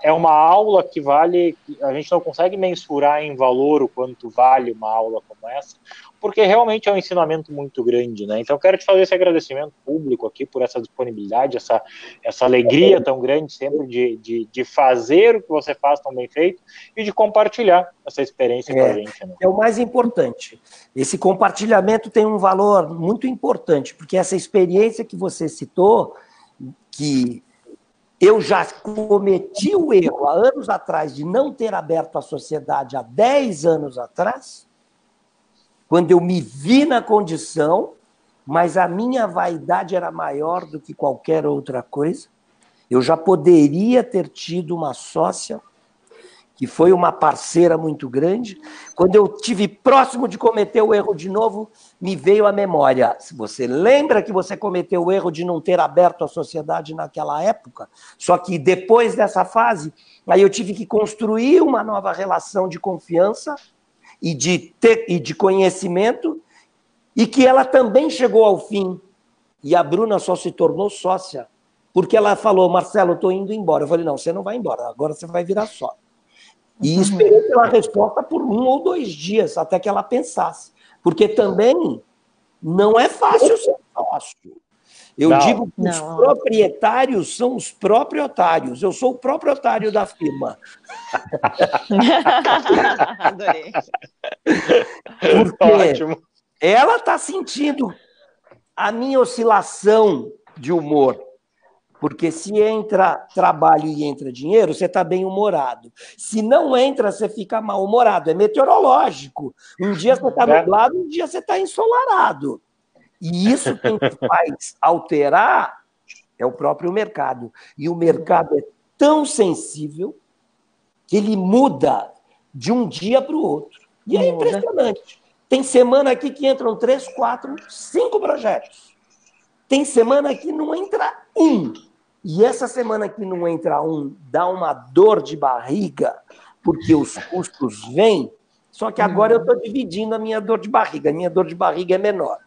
é uma aula que vale, a gente não consegue mensurar em valor o quanto vale uma aula como essa, porque realmente é um ensinamento muito grande, né? Então, eu quero te fazer esse agradecimento público aqui por essa disponibilidade, essa alegria tão grande sempre de fazer o que você faz tão bem feito e de compartilhar essa experiência com a gente, né? É o mais importante. Esse compartilhamento tem um valor muito importante, porque essa experiência que você citou, que eu já cometi o erro há anos atrás de não ter aberto a sociedade há 10 anos atrás, quando eu me vi na condição, mas a minha vaidade era maior do que qualquer outra coisa. Eu já poderia ter tido uma sócia, que foi uma parceira muito grande. Quando eu tive próximo de cometer o erro de novo, me veio à memória. Se você lembra que você cometeu o erro de não ter aberto a sociedade naquela época, só que depois dessa fase, aí eu tive que construir uma nova relação de confiança e de conhecimento, e que ela também chegou ao fim. E a Bruna só se tornou sócia, porque ela falou, Marcelo, eu estou indo embora. Eu falei, não, você não vai embora, agora você vai virar sócio. E esperei pela resposta por 1 ou 2 dias, até que ela pensasse. Porque também não é fácil ser sócio. Eu digo que os proprietários são os proprietários. Eu sou o proprietário da firma. Adorei. Porque ela está sentindo a minha oscilação de humor. Porque se entra trabalho e entra dinheiro, você está bem-humorado. Se não entra, você fica mal-humorado. É meteorológico. Um dia você está nublado, um dia você está ensolarado. E isso quem faz alterar é o próprio mercado. E o mercado é tão sensível que ele muda de um dia para o outro. E é impressionante. Tem semana aqui que entram 3, 4, 5 projetos. Tem semana que não entra um. E essa semana que não entra um, dá uma dor de barriga, porque os custos vêm, só que agora eu estou dividindo a minha dor de barriga. A minha dor de barriga é menor.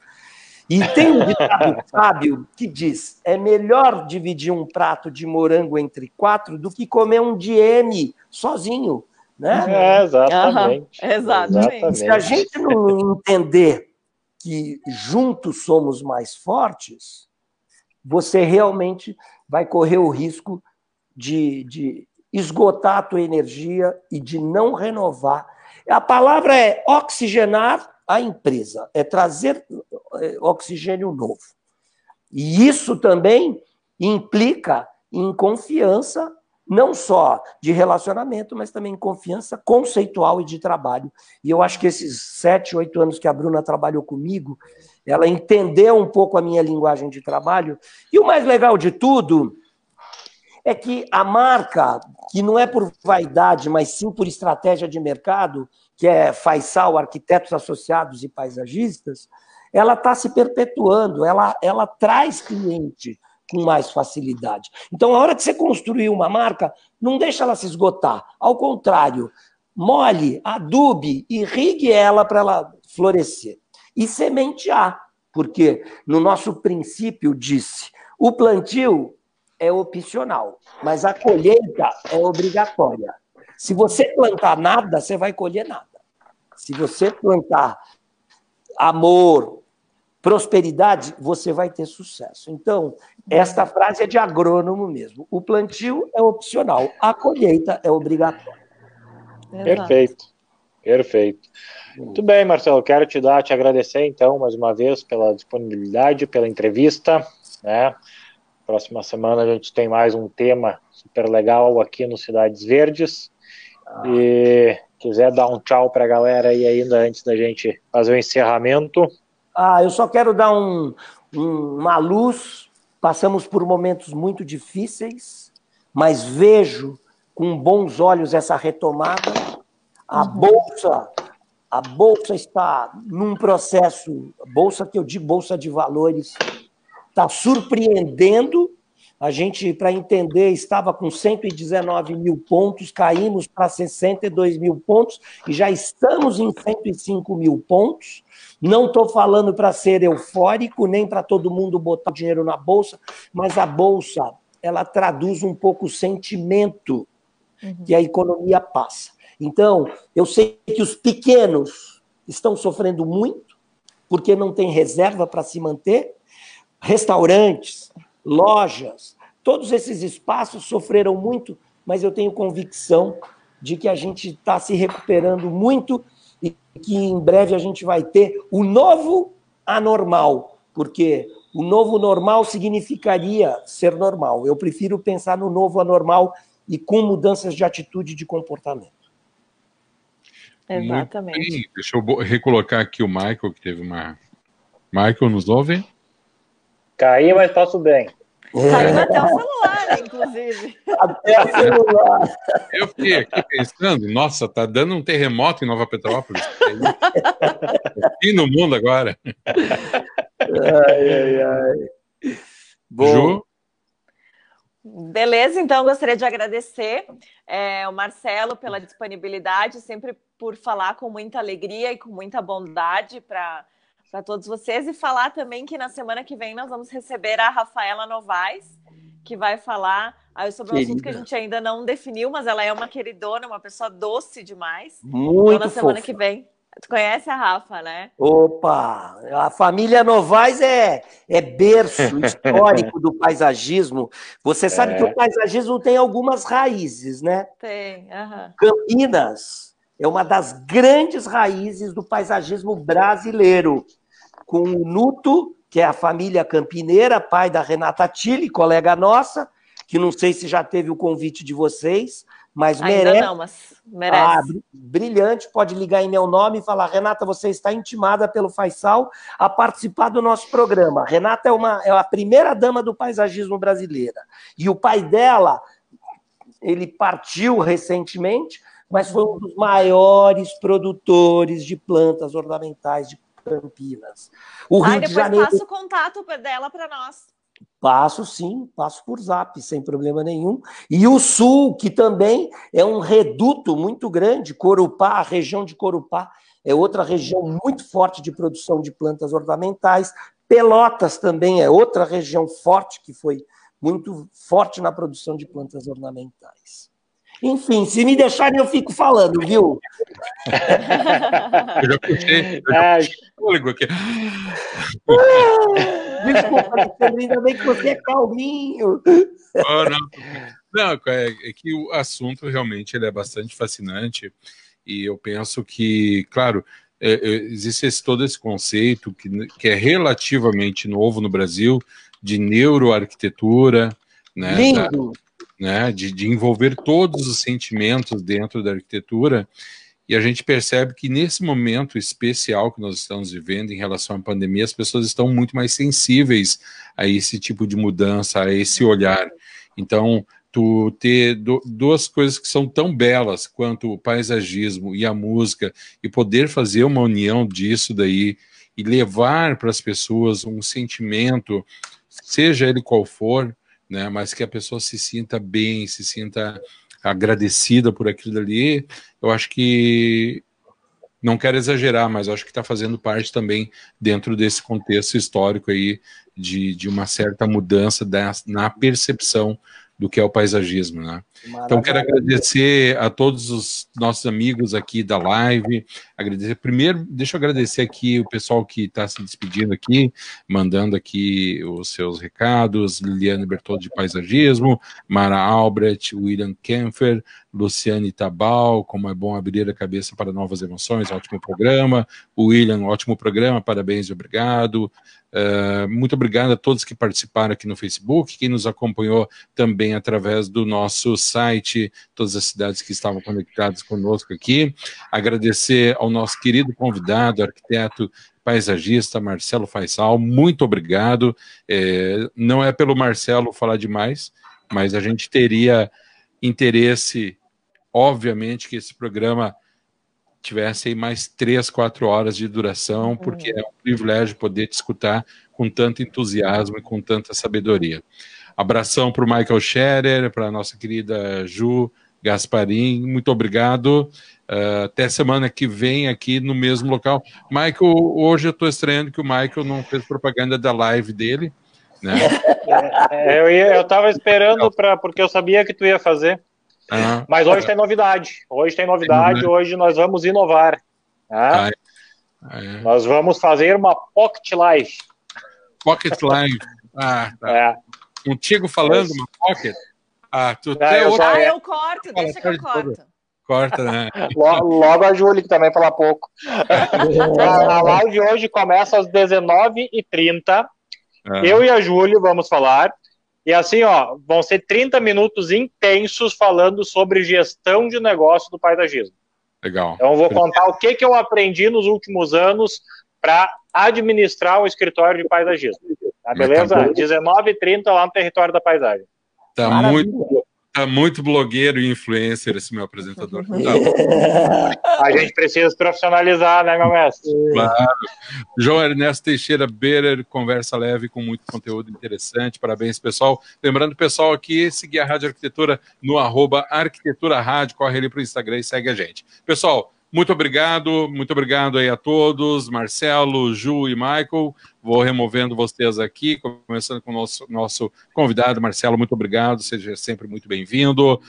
E tem um ditado sábio que diz, é melhor dividir um prato de morango entre 4 do que comer um de M sozinho. Né? Exatamente. Exatamente. Se a gente não entender que juntos somos mais fortes, você realmente vai correr o risco de esgotar a tua energia e de não renovar. A palavra é oxigenar a empresa, é trazer oxigênio novo. E isso também implica em confiança, não só de relacionamento, mas também em confiança conceitual e de trabalho. E eu acho que esses 7, 8 anos que a Bruna trabalhou comigo, ela entendeu um pouco a minha linguagem de trabalho. E o mais legal de tudo é que a marca, que não é por vaidade, mas sim por estratégia de mercado, que é Faisal, Arquitetos Associados e Paisagistas, ela está se perpetuando, ela traz cliente com mais facilidade. Então, a hora que você construir uma marca, Não deixa ela se esgotar. Ao contrário, molhe, adube, irrigue ela para ela florescer. E sementear, porque no nosso princípio disse, o plantio é opcional, mas a colheita é obrigatória. Se você plantar nada, você vai colher nada. Se você plantar amor, prosperidade, você vai ter sucesso. Então, esta frase é de agrônomo mesmo. O plantio é opcional, a colheita é obrigatória. Perfeito, perfeito. Muito bem, Marcelo, quero te agradecer, então, mais uma vez, pela disponibilidade, pela entrevista, né? Próxima semana a gente tem mais um tema super legal aqui no Cidades Verdes. E quiser dar um tchau para a galera aí ainda antes da gente fazer o encerramento. Eu só quero dar uma luz. Passamos por momentos muito difíceis, mas vejo com bons olhos essa retomada. A bolsa está num processo, bolsa que eu digo, bolsa de valores, está surpreendendo. A gente, para entender, estava com 119 mil pontos, caímos para 62 mil pontos e já estamos em 105 mil pontos. Não estou falando para ser eufórico, nem para todo mundo botar dinheiro na Bolsa, mas a Bolsa, ela traduz um pouco o sentimento que a economia passa. Então, eu sei que os pequenos estão sofrendo muito, porque não tem reserva para se manter. Restaurantes, lojas, todos esses espaços sofreram muito, mas eu tenho convicção de que a gente está se recuperando muito e que em breve a gente vai ter o novo anormal, porque o novo normal significaria ser normal. Eu prefiro pensar no novo anormal e com mudanças de atitude e de comportamento. Exatamente. Deixa eu recolocar aqui o Michael, que teve uma... Michael, nos ouve? Caí, mas passo bem. Caiu até o celular, inclusive. Até o celular. Eu fiquei aqui pensando, nossa, tá dando um terremoto em Nova Petrópolis. E no mundo agora. Ai. Bom. Ju? Beleza, então gostaria de agradecer o Marcelo pela disponibilidade, sempre por falar com muita alegria e com muita bondade para todos vocês, e falar também que na semana que vem nós vamos receber a Rafaela Novaes, que vai falar sobre um assunto que a gente ainda não definiu, mas ela é uma queridona, uma pessoa doce demais. Muito então, na semana fofa. que vem. Tu conhece a Rafa, né? Opa! A família Novaes é berço histórico do paisagismo. Você sabe que o paisagismo tem algumas raízes, né? Tem. Campinas é uma das grandes raízes do paisagismo brasileiro, com o Nuto, que é a família campineira, pai da Renata Tilly, colega nossa, que não sei se já teve o convite de vocês, mas ainda merece. Não, mas merece. Brilhante, pode ligar em meu nome e falar: Renata, você está intimada pelo Faisal a participar do nosso programa. Renata é a primeira dama do paisagismo brasileira. E o pai dela, ele partiu recentemente, mas foi um dos maiores produtores de plantas ornamentais de Campinas. O Rio de Janeiro... passa o contato dela para nós. Passo sim, passo por zap, sem problema nenhum. E o Sul, que também é um reduto muito grande, Corupá, a região de Corupá, é outra região muito forte de produção de plantas ornamentais. Pelotas também é outra região forte, que foi muito forte na produção de plantas ornamentais. Enfim, se me deixarem, eu fico falando, viu? Eu já puxei fôlego aqui. Desculpa, ainda bem que você é calminho. Não, é que o assunto realmente ele é bastante fascinante e eu penso que, claro, existe todo esse conceito que é relativamente novo no Brasil de neuroarquitetura, né? Lindo! De envolver todos os sentimentos dentro da arquitetura, e a gente percebe que nesse momento especial que nós estamos vivendo em relação à pandemia, as pessoas estão muito mais sensíveis a esse tipo de mudança, a esse olhar. Então, tu ter duas coisas que são tão belas quanto o paisagismo e a música, e poder fazer uma união disso daí, e levar para as pessoas um sentimento, seja ele qual for, né, mas que a pessoa se sinta bem, se sinta agradecida por aquilo ali. Eu acho que, não quero exagerar, mas acho que está fazendo parte também dentro desse contexto histórico aí de uma certa mudança na percepção do que é o paisagismo, né? Então, quero agradecer a todos os nossos amigos aqui da live. Primeiro, deixa eu agradecer aqui o pessoal que está se despedindo aqui, mandando aqui os seus recados: Liliane Bertoldo de Paisagismo, Mara Albrecht, William Kempfer, Luciane Tabal, como é bom abrir a cabeça para novas emoções, ótimo programa. William, ótimo programa, parabéns e obrigado. Muito obrigado a todos que participaram aqui no Facebook, quem nos acompanhou também através do nosso site, todas as cidades que estavam conectadas conosco aqui. Agradecer ao nosso querido convidado, arquiteto paisagista Marcelo Faisal, muito obrigado. Não é pelo Marcelo falar demais, mas a gente teria interesse, obviamente, que esse programa tivesse aí mais 3, 4 horas de duração, porque é um privilégio poder te escutar com tanto entusiasmo e com tanta sabedoria. Abração para o Michael Scherer, para a nossa querida Ju Gasparim, muito obrigado. Até semana que vem aqui no mesmo local. Michael, hoje eu estou estranhando que o Michael não fez propaganda da live dele, né? Eu estava esperando, porque eu sabia que tu ia fazer. Mas hoje tem novidade. Hoje nós vamos inovar. Né? Nós vamos fazer uma Pocket Live. Pocket Live. Tá. Contigo falando uma Pocket? Eu corto, deixa que eu corto. Corta, né? Logo a Júlia, que também fala pouco. A live hoje começa às 19h30. Eu e a Júlia vamos falar. E assim, vão ser 30 minutos intensos falando sobre gestão de negócio do paisagismo. Legal. Então, eu vou contar o que eu aprendi nos últimos anos para administrar o escritório de paisagismo. Tá, beleza? 19h30 lá no Território da Paisagem. Tá muito blogueiro e influencer esse meu apresentador. A gente precisa se profissionalizar, né, meu mestre? Claro. João Ernesto Teixeira Berer, conversa leve com muito conteúdo interessante. Parabéns, pessoal. Lembrando, pessoal, aqui, seguir a Rádio Arquitetura no @Arquitetura Rádio. Corre ali para o Instagram e segue a gente. Pessoal, muito obrigado aí a todos, Marcelo, Ju e Michael. Vou removendo vocês aqui, começando com o nosso convidado, Marcelo, muito obrigado, seja sempre muito bem-vindo.